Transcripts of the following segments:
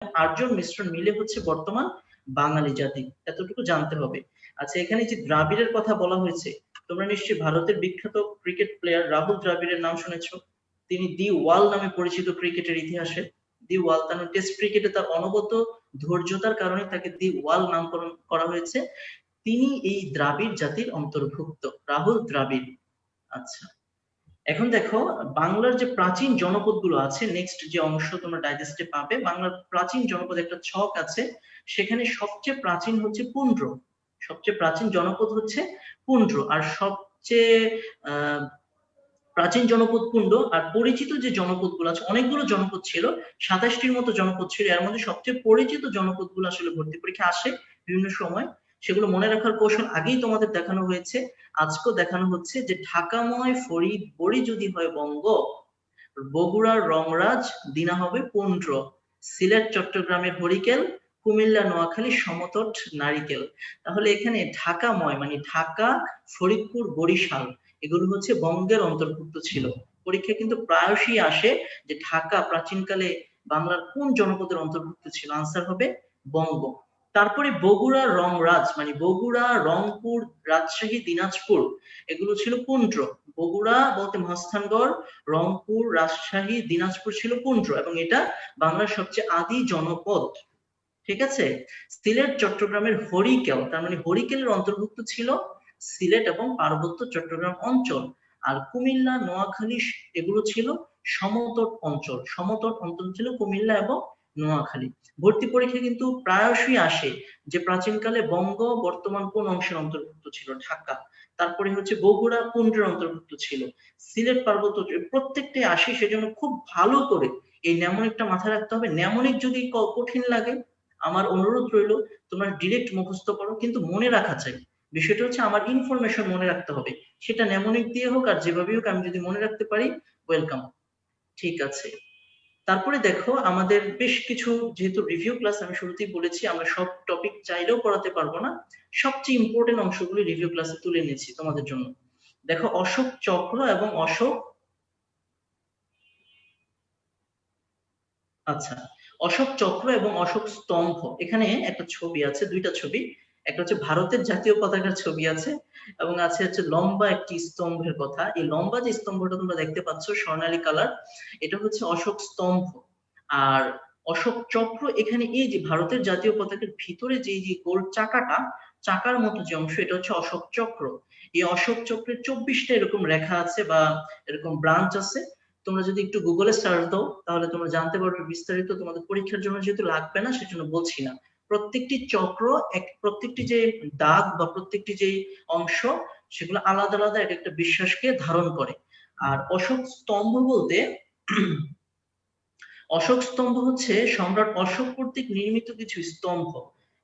আর্যর মিশ্রণ মিলে হচ্ছে বর্তমান বাঙালি জাতি, এতটুকু জানতে হবে। আচ্ছা, এখানে যে দ্রাবিড়ের কথা বলা হয়েছে, তোমরা নিশ্চয়ই ভারতের বিখ্যাত ক্রিকেট প্লেয়ার রাহুল দ্রাবিড়ের নাম শুনেছো। তিনি দি ওয়াল নামে পরিচিত ক্রিকেটের ইতিহাসে। দি ওয়াল তার টেস্ট ক্রিকেটে তার অনবদ্য ধৈর্যতার কারণে তাকে দি ওয়াল নামকরণ করা হয়েছে। তিনি এই দ্রাবিড় জাতির অন্তর্ভুক্ত, রাহুল দ্রাবিড়। আচ্ছা, এখন দেখো বাংলার যে প্রাচীন জনপদ গুলো আছে, নেক্সট যে অংশ তোমরা ডাইজেস্টে পাবে, বাংলার প্রাচীন জনপদ একটা ছক আছে, সেখানে সবচেয়ে প্রাচীন হচ্ছে পুন্ড্র। সবচেয়ে প্রাচীন জনপদ হচ্ছে পুন্ড্র, আর সবচেয়ে আহ প্রাচীন জনপদ পুন্ড। আর পরিচিত যে জনপদ গুলো আছে, অনেকগুলো জনপদ ছিল, 27টির মতো জনপদ ছিল, এর মধ্যে সবচেয়ে পরিচিত জনপদ গুলো আসলে ভর্তি পরীক্ষা আসে বিভিন্ন সময়, সেগুলো মনে রাখার কৌশল আগেই তোমাদের দেখানো হয়েছে, আজকেও দেখানো হচ্ছে। যে ঢাকাময় ফরিদ বড়ি যদি হয় বঙ্গ, বগুড়ার রংরাজ দিনা হবে পুন্ড্র, সিলেট চট্টগ্রামের হরিকেল, কুমিল্লা নোয়াখালী সমতট নারিকেল। তাহলে এখানে ঢাকাময় মানে ঢাকা, ফরিদপুর, বরিশাল, এগুলো হচ্ছে বঙ্গের অন্তর্ভুক্ত ছিল। পরীক্ষায় কিন্তু প্রায়শই আসে যে ঢাকা প্রাচীনকালে বাংলার কোন জনপদের অন্তর্ভুক্ত ছিল, আনসার হবে বঙ্গ। তারপরে বগুড়া রংরাজ মানে বগুড়া, রংপুর, রাজশাহী, দিনাজপুর, এগুলো ছিল পুন্ড্র। বগুড়া বলতে মহাস্থানগড়, রংপুর, রাজশাহী, দিনাজপুর ছিল পুন্ড্র, এবং এটা বাংলার সবচেয়ে আদি জনপদ। ঠিক আছে। সিলেট চট্টগ্রামের হরিকেল, তার মানে হরিকেলের অন্তর্ভুক্ত ছিল সিলেট এবং পার্বত্য চট্টগ্রাম অঞ্চল। আর কুমিল্লা, নোয়াখালী, এগুলো ছিল সমতট অঞ্চল। সমতট অঞ্চল ছিল কুমিল্লা এবং নোয়াখালী। ভর্তি পরীক্ষা কিন্তু প্রায়শই আসে যে প্রাচীনকালে বঙ্গ বর্তমান কোন অংশের অন্তর্ভুক্ত ছিল, ঢাকা। তারপরে হচ্ছে বগুড়া পুন্ড্রের অন্তর্ভুক্ত ছিল, সিলেট পার্বত্য, প্রত্যেকটাই আসে। সেজন্য খুব ভালো করে এই ন্যামনিকটা মাথায় রাখতে হবে। ন্যামনিক যদি কঠিন লাগে, আমার অনুরোধ রইল তোমরা ডিরেক্ট মুখস্থ করো, কিন্তু মনে রাখা চাই। বিষয়টা হচ্ছে আমার ইনফরমেশন মনে রাখতে হবে, সেটা নেমোনিক দিয়ে হোক আর যেভাবে হোক, আমি যদি মনে রাখতে পারি ওয়েলকাম। ঠিক আছে। তারপরে দেখো আমাদের বেশ কিছু, যেহেতু রিভিউ ক্লাস আমি শুরুতেই বলেছি আমরা সব টপিক চাইলেও পড়াতে পারবো না, সবচেয়ে ইম্পর্টেন্ট অংশগুলি রিভিউ ক্লাসে তুলে নিয়েছি তোমাদের জন্য। দেখো অশোক চক্র এবং অশোক, আচ্ছা, অশোক চক্র এবং অশোক স্তম্ভ, এখানে একটা ছবি আছে, দুইটা ছবি। একটা হচ্ছে ভারতের জাতীয় পতাকার ছবি আছে, এবং আছে হচ্ছে লম্বা একটি স্তম্ভের কথা। এই লম্বা যে স্তম্ভটা তোমরা দেখতে পাচ্ছ স্বর্ণালী কালার, এটা হচ্ছে অশোক স্তম্ভ। আর অশোক চক্র, এখানে এই যে ভারতের জাতীয় পতাকার ভিতরে যে যে গোল চাকাটা, চাকার মতো যে অংশ, এটা হচ্ছে অশোক চক্র। এই অশোক চক্রের 24টা এরকম রেখা আছে বা এরকম ব্রাঞ্চ আছে। তোমরা যদি একটু গুগলে সার্চ দাও তাহলে তোমরা জানতে পারবে বিস্তারিত, তোমাদের পরীক্ষার জন্য যেহেতু লাগবে না সেজন্য বলছি না। প্রত্যেকটি চক্র, প্রত্যেকটি যে দাগ বা প্রত্যেকটি যে অংশ, সেগুলো আলাদা আলাদা এক একটা বিশ্বাসকে ধারণ করে। আর অশোক স্তম্ভ বলতে অশোক স্তম্ভ হচ্ছে সম্রাট অশোক কর্তৃক নির্মিত কিছু স্তম্ভ।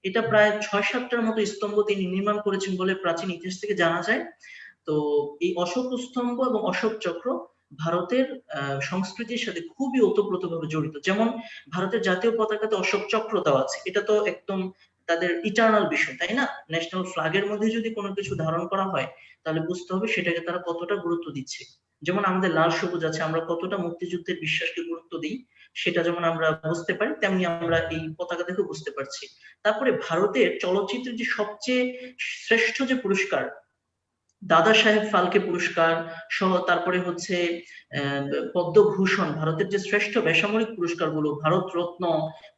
এটা প্রায় 6-7টার মতো স্তম্ভ তিনি নির্মাণ করেছেন বলে প্রাচীন ইতিহাস থেকে জানা যায়। তো এই অশোক স্তম্ভ এবং অশোক চক্র ভারতের সংস্কৃতির সাথে খুবই ওতপ্রোতভাবে জড়িত। যেমন ভারতের জাতীয় পতাকাতে অশোক চক্র দেওয়া আছে, এটা তো একদম তাদের ইটার্নাল বিষয়, তাই না? ন্যাশনাল ফ্ল্যাগের মধ্যে যদি কোনো কিছু ধারণ করা হয় তাহলে বুঝতে হবে সেটাকে তারা কতটা গুরুত্ব দিচ্ছে। যেমন আমাদের লাল সবুজ আছে, আমরা কতটা মুক্তিযুদ্ধের বিশ্বাসকে গুরুত্ব দিই সেটা যেমন আমরা বুঝতে পারি, তেমনি আমরা এই পতাকা দেখে বুঝতে পারছি। তারপরে ভারতের চলচ্চিত্রের যে সবচেয়ে শ্রেষ্ঠ যে পুরস্কার, দাদা সাহেব ফালকে পুরস্কার সহ, তারপরে হচ্ছে পদ্মভূষণ, ভারতের যে শ্রেষ্ঠ বেসামরিক পুরস্কারগুলো, ভারত রত্ন,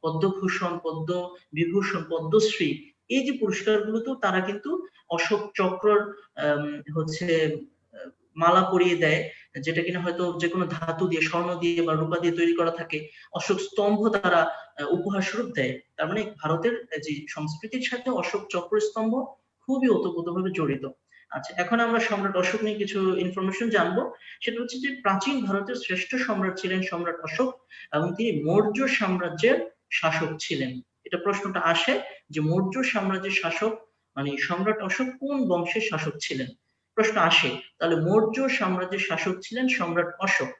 পদ্মভূষণ, পদ্ম বিভূষণ, পদ্মশ্রী, এই যে পুরস্কারগুলো, তো তারা কিন্তু অশোক চক্রর হচ্ছে মালা পরিয়ে দেয়, যেটা কিনা হয়তো যে কোনো ধাতু দিয়ে, স্বর্ণ দিয়ে বা রূপা দিয়ে তৈরি করা থাকে। অশোক স্তম্ভ তারা উপহার স্বরূপ দেয়। তার মানে ভারতের যে সংস্কৃতির সাথে অশোক চক্র স্তম্ভ খুবই ওতপ্রোতভাবে জড়িত। আচ্ছা, এখন আমরা সম্রাট অশোক নিয়ে কিছু ইনফরমেশন জানবো। সেটা হচ্ছে যে প্রাচীন ভারতের শ্রেষ্ঠ সম্রাট ছিলেন সম্রাট অশোক, এবং তিনি মৌর্য সাম্রাজ্যের শাসক ছিলেন। এটা প্রশ্নটা আসে যে মৌর্য সাম্রাজ্যের শাসক মানে সম্রাট অশোক কোন বংশের শাসক ছিলেন, প্রশ্ন আসে। তাহলে মৌর্য সাম্রাজ্যের শাসক ছিলেন সম্রাট অশোক।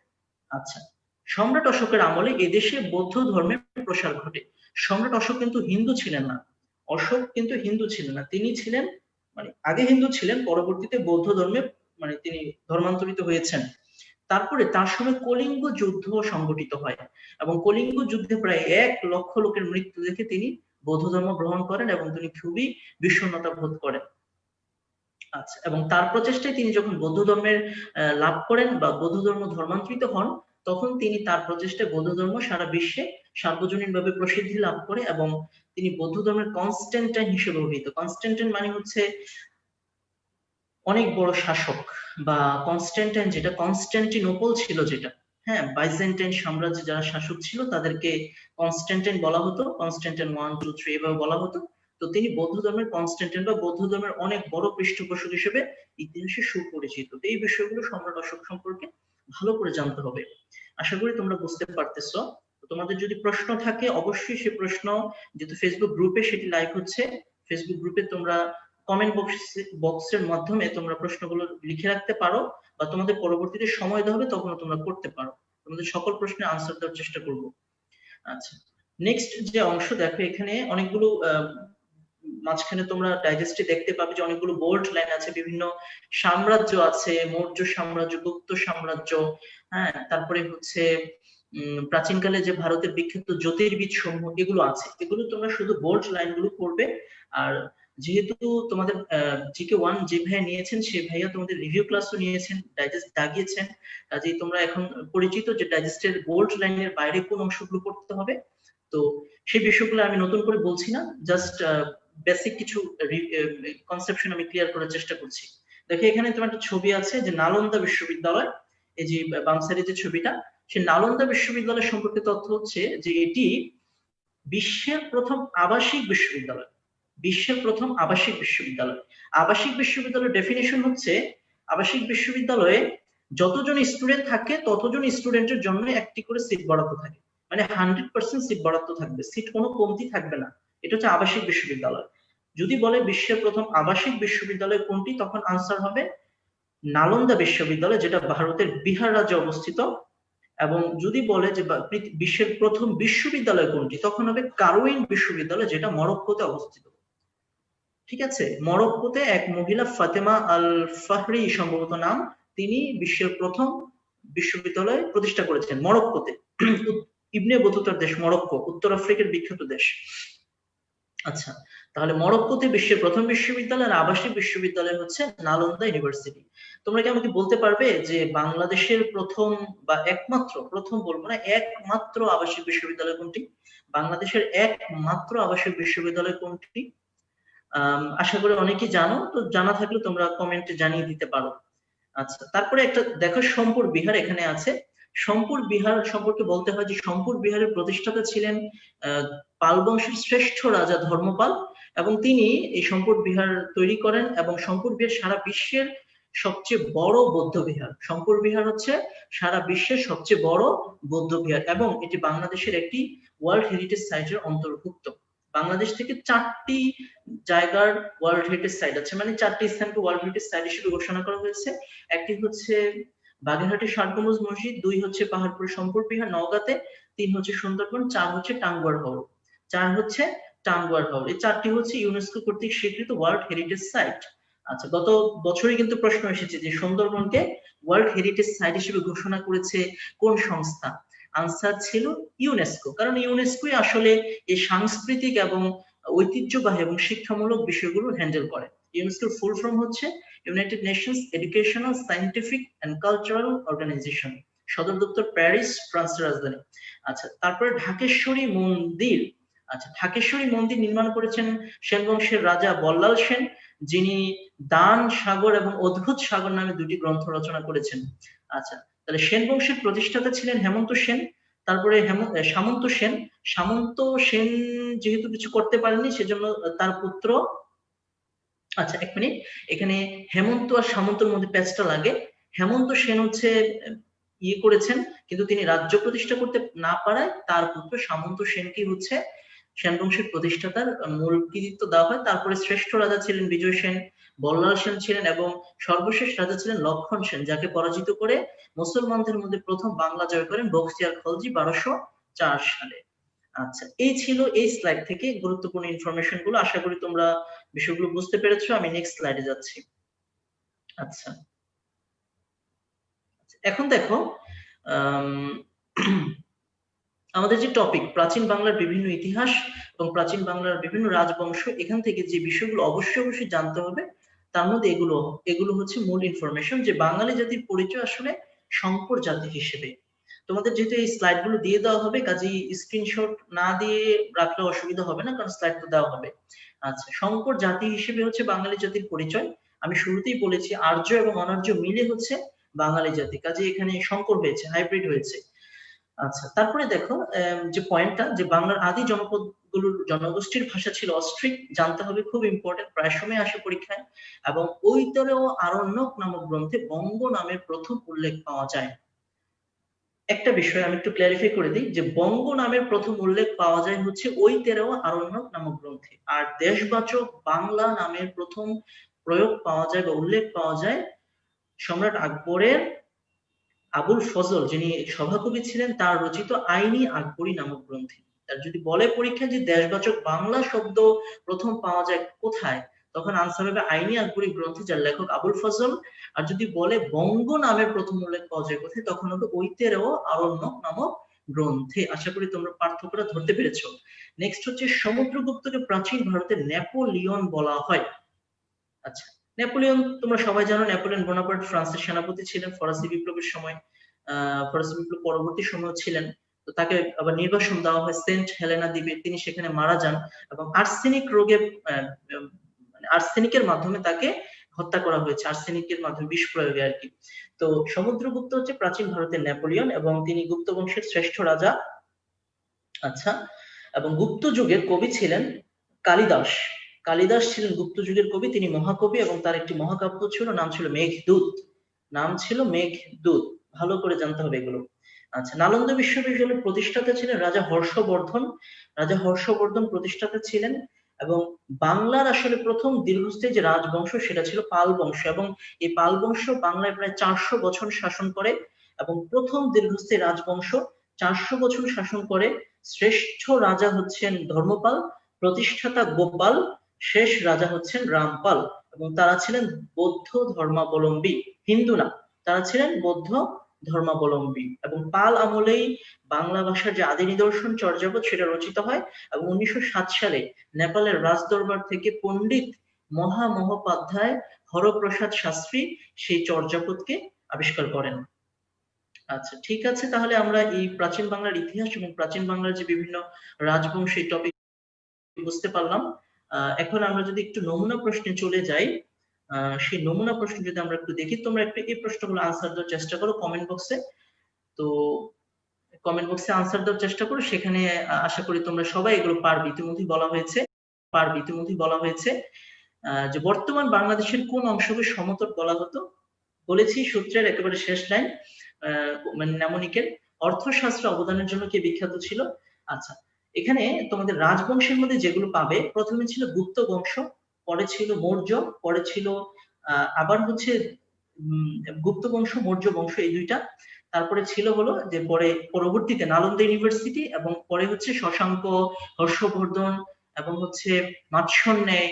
আচ্ছা, সম্রাট অশোকের আমলে এদেশে বৌদ্ধ ধর্মের প্রসার ঘটে। সম্রাট অশোক কিন্তু হিন্দু ছিলেন না, অশোক কিন্তু হিন্দু ছিলেন না, তিনি ছিলেন মানে আগে হিন্দু ছিলেন, পরবর্তীতে বৌদ্ধ ধর্মে মানে তিনি ধর্মান্তরিত হয়েছেন। তারপরে তার সময় কলিঙ্গ যুদ্ধ সংগঠিত হয় এবং কলিঙ্গ যুদ্ধে প্রায় 1 লক্ষ লোকের মৃত্যু দেখে তিনি বৌদ্ধ ধর্ম গ্রহণ করেন এবং তিনি খুবই বিষণ্ণতা বোধ করেন। আচ্ছা, এবং তার প্রচেষ্টায় তিনি যখন বৌদ্ধ ধর্মের লাভ করেন বা বৌদ্ধ ধর্ম ধর্মান্তরিত হন, তখন তিনি তার প্রচেষ্টায় বৌদ্ধ ধর্ম সারা বিশ্বে সার্বজনীনভাবে প্রসিদ্ধি লাভ করে এবং তিনি বৌদ্ধ ধর্মের কনস্ট্যান্টাইন হিসেবে অভিহিত। কনস্ট্যান্টাইন মানে হচ্ছে অনেক বড় শাসক, বা কনস্ট্যান্টাইন যেটা কনস্ট্যান্টিনোপল ছিল যেটা, হ্যাঁ, বাইজেন্টাইন সাম্রাজ্যে যারা শাসক ছিল তাদেরকে কনস্ট্যান্টাইন বলা হতো, কনস্ট্যান্টাইন 1 2 3 এভাবে বলা হতো। তো তিনি বৌদ্ধ ধর্মের কনস্ট্যান্টাইন বা বৌদ্ধ ধর্মের অনেক বড় পৃষ্ঠপোষক হিসেবে ইতিহাসে সুপরিচিত। তো এই বিষয়গুলো সম্রাট অশোক সম্পর্কে ভালো করে জানতে হবে। আশা করি তোমরা বুঝতে পারতেছো। তো তোমাদের যদি প্রশ্ন থাকে অবশ্যই সে প্রশ্ন, যেহেতু ফেসবুক গ্রুপে সেটি লাইভ হচ্ছে, ফেসবুক গ্রুপে তোমরা কমেন্ট বক্সের মাধ্যমে তোমরা প্রশ্নগুলো লিখে রাখতে পারো, বা তোমাদের পরবর্তীতে সময় দেওয়া হবে তখন তোমরা করতে পারো। তোমাদের সকল প্রশ্নের আনসার দেওয়ার চেষ্টা করব। আচ্ছা, নেক্সট যে অংশ দেখো, এখানে অনেকগুলো মাঝখানে তোমরা ডাইজেস্টে দেখতে পাবে যে অনেকগুলো বোল্ড লাইন আছে, বিভিন্ন সাম্রাজ্য আছে, মৌর্য সাম্রাজ্য, গুপ্ত সাম্রাজ্য, হ্যাঁ, তারপরে হচ্ছে প্রাচীনকালে যে ভারতের বিখ্যাত জ্যোতির্বিদ সমূহ এগুলো আছে, এগুলো তোমরা শুধু বোল্ড লাইনগুলো পড়বে। আর যেহেতু তোমাদের জিকে 1 যে ভাইয়া নিয়েছেন সেই ভাইয়া তোমাদের রিভিউ ক্লাসও নিয়েছেন, ডাইজেস্ট দাগিয়েছেন, কাজেই তোমরা এখন পরিচিত যে ডাইজেস্টের বোল্ড লাইনের বাইরে কোন অংশগুলো পড়তে হবে। তো সেই বিষয়গুলো আমি নতুন করে বলছি না, জাস্ট বেসিক কিছু কনসেপশন আমি ক্লিয়ার করার চেষ্টা করছি। দেখো এখানে তোমার একটা ছবি আছে যে নালন্দা বিশ্ববিদ্যালয়, এই যে বাম সাইডে যে ছবিটা, সেই নালন্দা বিশ্ববিদ্যালয় সম্পর্কে তথ্য হচ্ছে যে এটি বিশ্বের প্রথম আবাসিক বিশ্ববিদ্যালয়। বিশ্বের প্রথম আবাসিক বিশ্ববিদ্যালয়। আবাসিক বিশ্ববিদ্যালয়ের ডেফিনিশন হচ্ছে, আবাসিক বিশ্ববিদ্যালয়ে যতজন স্টুডেন্ট থাকে ততজন স্টুডেন্টের জন্য একটি করে সিট বরাদ্দ থাকে, মানে 100% সিট বরাদ্দ থাকবে, সিট কোনো কমতি থাকবে না। এটা হচ্ছে আবাসিক বিশ্ববিদ্যালয়। যদি বলে বিশ্বের প্রথম আবাসিক বিশ্ববিদ্যালয় কোনটি, তখন আনসার হবে নালন্দা বিশ্ববিদ্যালয়, যেটা ভারতের বিহার রাজ্যে অবস্থিত। এবং যদি বলে যে বিশ্বের প্রথম বিশ্ববিদ্যালয় কোনটি, তখন হবে কারওয়িন বিশ্ববিদ্যালয়, যেটা মরক্কোতে অবস্থিত। ঠিক আছে, মরক্কোতে এক মহিলা ফাতেমা আল ফাহরি সম্ভবত নাম, তিনি বিশ্বের প্রথম বিশ্ববিদ্যালয় প্রতিষ্ঠা করেছেন মরক্কোতে। ইবনে বতুতার দেশ মরক্কো, উত্তর আফ্রিকার বিখ্যাত দেশ। আচ্ছা, তাহলে মরক্কোতে বিশ্বের প্রথম বিশ্ববিদ্যালয় আর আবাসিক বিশ্ববিদ্যালয় হচ্ছে নালন্দা ইউনিভার্সিটি। তোমরা কি আমাকে বলতে পারবে যে বাংলাদেশের প্রথম বা একমাত্র, প্রথম বলবো না, একমাত্র আবাসিক বিশ্ববিদ্যালয় কোনটি? বাংলাদেশের একমাত্র আবাসিক বিশ্ববিদ্যালয় কোনটি? আশা করি অনেকেই জানো, তো জানা থাকলে তোমরা কমেন্টে জানিয়ে দিতে পারো। আচ্ছা, তারপরে একটা দেখো সোমপুর বিহার এখানে আছে। সোমপুর বিহার সম্পর্কে বলতে হয় যে সোমপুর বিহারের প্রতিষ্ঠাতা ছিলেন পাল বংশের শ্রেষ্ঠ রাজা ধর্মপাল, এবং তিনি এই সোমপুর বিহার তৈরি করেন, এবং সোমপুর বিহার সারা বিশ্বের সবচেয়ে বড় বৌদ্ধ বিহার। সোমপুর বিহার হচ্ছে সারা বিশ্বের সবচেয়ে বড় বৌদ্ধ বিহার, এবং এটি বাংলাদেশের একটি ওয়ার্ল্ড হেরিটেজ সাইটের অন্তর্ভুক্ত। বাংলাদেশ থেকে 4টি জায়গার ওয়ার্ল্ড হেরিটেজ সাইট আছে, মানে 4টি স্থানকে ওয়ার্ল্ড হেরিটেজ সাইট হিসেবে ঘোষণা করা হয়েছে। একটি হচ্ছে বাগেরহাটের ষাট গম্বুজ মসজিদ, 2 হচ্ছে পাহাড়পুর সোমপুর বিহার নওগাঁতে, 3 হচ্ছে সুন্দরবন, 4 হচ্ছে টাঙ্গুয়ার হাওর, 4 হচ্ছে টাঙ্গুয়ার হাওর। এই 4টি হচ্ছে ইউনেস্কো কর্তৃক স্বীকৃত ওয়ার্ল্ড হেরিটেজ সাইট। আচ্ছা, গত বছরই কিন্তু প্রশ্ন এসেছে যে সুন্দরবনকে ওয়ার্ল্ড হেরিটেজ সাইট হিসেবে ঘোষণা করেছে কোন সংস্থা? আনসার ছিল ইউনেস্কো, কারণ ইউনেস্কোই আসলে এই সাংস্কৃতিক এবং ঐতিহ্যবাহী এবং শিক্ষামূলক বিষয়গুলো হ্যান্ডেল করে। ইউনেস্কোর ফুল ফর্ম হচ্ছে United Nations Educational Scientific and Cultural Organization. সদর দপ্তর প্যারিস, ফ্রান্সের রাজধানী। আচ্ছা, তারপরে ঢাকেশ্বরী মন্দির। আচ্ছা, ঢাকেশ্বরী মন্দির নির্মাণ করেছেন সেন বংশের রাজা বল্লাল সেন, যিনি দান সাগর এবং অদ্ভুত সাগর নামে 2টি গ্রন্থ রচনা করেছেন। আচ্ছা, তাহলে সেন বংশের প্রতিষ্ঠাতা ছিলেন হেমন্ত সেন, তারপরে সামন্ত সেন। সামন্ত সেন যেহেতু কিছু করতে পারেননি, সেজন্য তার পুত্র, আচ্ছা এক মিনিট, এখানে হেমন্ত আর সামন্তর মধ্যে প্যাচটা লাগে। হেমন্ত সেন হচ্ছে ইয়ে করেছেন, কিন্তু তিনি রাজ্য প্রতিষ্ঠা করতে না পারায় তার পুত্র সামন্ত সেনকে হচ্ছে সেন বংশের প্রতিষ্ঠাতার মূল কৃতিত্ব দেওয়া হয়। তারপরে শ্রেষ্ঠ রাজা ছিলেন বিজয় সেন, বল্লাল সেন ছিলেন, এবং সর্বশেষ রাজা ছিলেন লক্ষণ সেন, যাকে পরাজিত করে মুসলমানদের মধ্যে প্রথম বাংলা জয় করেন বখতিয়ার খলজি 1204 সালে। আচ্ছা, এই ছিল এই স্লাইড থেকে গুরুত্বপূর্ণ ইনফরমেশন গুলো। আশা করি তোমরা বিষয়গুলো বুঝতে পেরেছো। আমি নেক্সট স্লাইডে যাচ্ছি। আচ্ছা, এখন দেখো আম, আমাদের যে টপিক প্রাচীন বাংলার বিভিন্ন ইতিহাস এবং প্রাচীন বাংলার বিভিন্ন রাজবংশ, এখান থেকে যে বিষয়গুলো অবশ্যই অবশ্যই জানতে হবে, তার মধ্যে এগুলো এগুলো হচ্ছে মূল ইনফরমেশন যে বাঙালি জাতির পরিচয় আসলে শঙ্কর জাতি হিসেবে। তোমাদের যেহেতু এই স্লাইড গুলো দিয়ে দেওয়া হবে, কাজেই স্ক্রিনশট না দিয়ে রাখলে অসুবিধা হবে না, কারণ স্লাইড তো দেওয়া হবে। আচ্ছা, শঙ্কর জাতি হিসেবে হচ্ছে বাঙালি জাতির পরিচয়। আমি শুরুতেই বলেছি আর্য এবং অনার্য মিলে হচ্ছে বাঙালি জাতি, কাজে এখানে শঙ্কর হয়েছে, হাইব্রিড হয়েছে। আচ্ছা, তারপরে দেখো যে পয়েন্টটা যে বাংলার আদি জনপদ গুলোর জনগোষ্ঠীর ভাষা ছিল অস্ট্রিক, জানতে হবে, খুব ইম্পর্টেন্ট, প্রায় সময় আসে পরীক্ষায়। এবং ঐতরেয় আরণ্যক নামক গ্রন্থে বঙ্গ নামের প্রথম উল্লেখ পাওয়া যায়। একটা বিষয় আমি একটু ক্লারিফাই করে দিই যে বঙ্গ নামের প্রথম উল্লেখ পাওয়া যায় হচ্ছে ঐতেরেয় আরণ্যক নামক গ্রন্থে, আর দেশবাচক বাংলা নামের প্রথম প্রয়োগ পাওয়া যায় বা উল্লেখ পাওয়া যায় সম্রাট আকবরের আবুল ফজল, যিনি সভাকবি ছিলেন, তার রচিত আইনি আকবরী নামক গ্রন্থে। তার যদি বলে পরীক্ষা যে দেশবাচক বাংলা শব্দ প্রথম পাওয়া যায় কোথায়, তখন আনসার হবে আইনি আকবরী গ্রন্থে, যার লেখক আবুল ফজল। আর যদি বলে বঙ্গ নামের প্রথম উল্লেখ পাওয়া যায় কোথায়, তখন হবে ঐতেরেয় আরণ্যক নামক গ্রন্থে। আশা করি তোমরা পার্থক্যটা ধরতে পেরেছো। নেক্সট হচ্ছে সমুদ্রগুপ্তকে প্রাচীন ভারতের নেপোলিয়ন বলা হয়। আচ্ছা, নেপোলিয়ন তোমরা সবাই জানো, নেপোলিয়ন বোনাপার্ট ফ্রান্সের সেনাপতি ছিলেন ফরাসি বিপ্লবের সময়, ফরাসি বিপ্লব পরবর্তী সময় ছিলেন। তো তাকে আবার নির্বাসন দেওয়া হয় সেন্ট হেলেনা দ্বীপে, তিনি সেখানে মারা যান এবং আর্সেনিক রোগে মানে আর্সেনিকের মাধ্যমে তাকে হত্যা করা হয়েছে, আর্সেনিকের মাধ্যমে বিষ প্রয়োগে আর কি। তো সমুদ্রগুপ্ত হচ্ছে প্রাচীন ভারতের নেপোলিয়ন এবং তিনি গুপ্ত বংশের শ্রেষ্ঠ রাজা। আচ্ছা, এবং গুপ্ত যুগের কবি ছিলেন কালিদাস। কালিদাস ছিলেন গুপ্ত যুগের কবি, তিনি মহাকবি এবং তার একটি মহাকাব্য ছিল, নাম ছিল মেঘদূত। নাম ছিল মেঘদূত, ভালো করে জানতে হবে এগুলো। আচ্ছা, নালন্দা বিশ্ববিদ্যালয়ের প্রতিষ্ঠাতা ছিলেন রাজা হর্ষবর্ধন। রাজা হর্ষবর্ধন প্রতিষ্ঠাতা ছিলেন। এবং বাংলার আসলে প্রথম দীর্ঘস্থায়ী যে রাজবংশ সেটা ছিল পাল বংশ, এবং এই পাল বংশ বাংলায় প্রায় 400 বছর শাসন করে। এবং প্রথম দীর্ঘস্থায়ী রাজবংশ 400 বছর শাসন করে। শ্রেষ্ঠ রাজা হচ্ছেন ধর্মপাল, প্রতিষ্ঠাতা গোপাল, শেষ রাজা হচ্ছেন রামপাল। এবং তারা ছিলেন বৌদ্ধ ধর্মাবলম্বী, হিন্দু না, তারা ছিলেন বৌদ্ধ ধর্মাবলম্বী। এবং পাল আমলেই বাংলা ভাষার যে আদি নিদর্শন চর্যাপদ সেটা রচিত হয়। এবং 1907 সালে নেপালের রাজদরবার থেকে পণ্ডিত মহামহোপাধ্যায় হরপ্রসাদ শাস্ত্রী সেই চর্যাপদকে আবিষ্কার করেন। আচ্ছা, ঠিক আছে, তাহলে আমরা এই প্রাচীন বাংলার ইতিহাস এবং প্রাচীন বাংলার যে বিভিন্ন রাজবংশ এই টপিক বুঝতে পারলাম। এখন আমরা যদি একটু নমুনা প্রশ্নে চলে যাই, সেই নমুনা প্রশ্ন যদি আমরা একটু দেখি, তোমরা একটু এই প্রশ্নগুলো আনসার দেওয়ার চেষ্টা করো কমেন্ট বক্সে। তো কমেন্ট বক্সে আনসার দেওয়ার চেষ্টা করো, সেখানে আশা করি তোমরা সবাই এগুলো পারবে, ইতিমধ্যেই বলা হয়েছে। যে বর্তমান বাংলাদেশের কোন অংশকে সমতট বলা হতো? বলেছি সূত্রের একেবারে শেষ লাইন, মানে নেমোনিকের, অর্থশাস্ত্র অবদানের জন্য কে বিখ্যাত ছিল? আচ্ছা, এখানে তোমাদের রাজবংশের মধ্যে যেগুলো পাবে, প্রথমে ছিল গুপ্ত বংশ, পরে ছিল মৌর্য, পরে ছিল আবার হচ্ছে উম, গুপ্ত বংশ, মৌর্য বংশ, এই দুইটা। তারপরে ছিল হলো যে পরে পরবর্তীতে নালন্দা ইউনিভার্সিটি, এবং পরে হচ্ছে শশাঙ্ক, হর্ষবর্ধন, এবং হচ্ছে মাৎসন্যায়,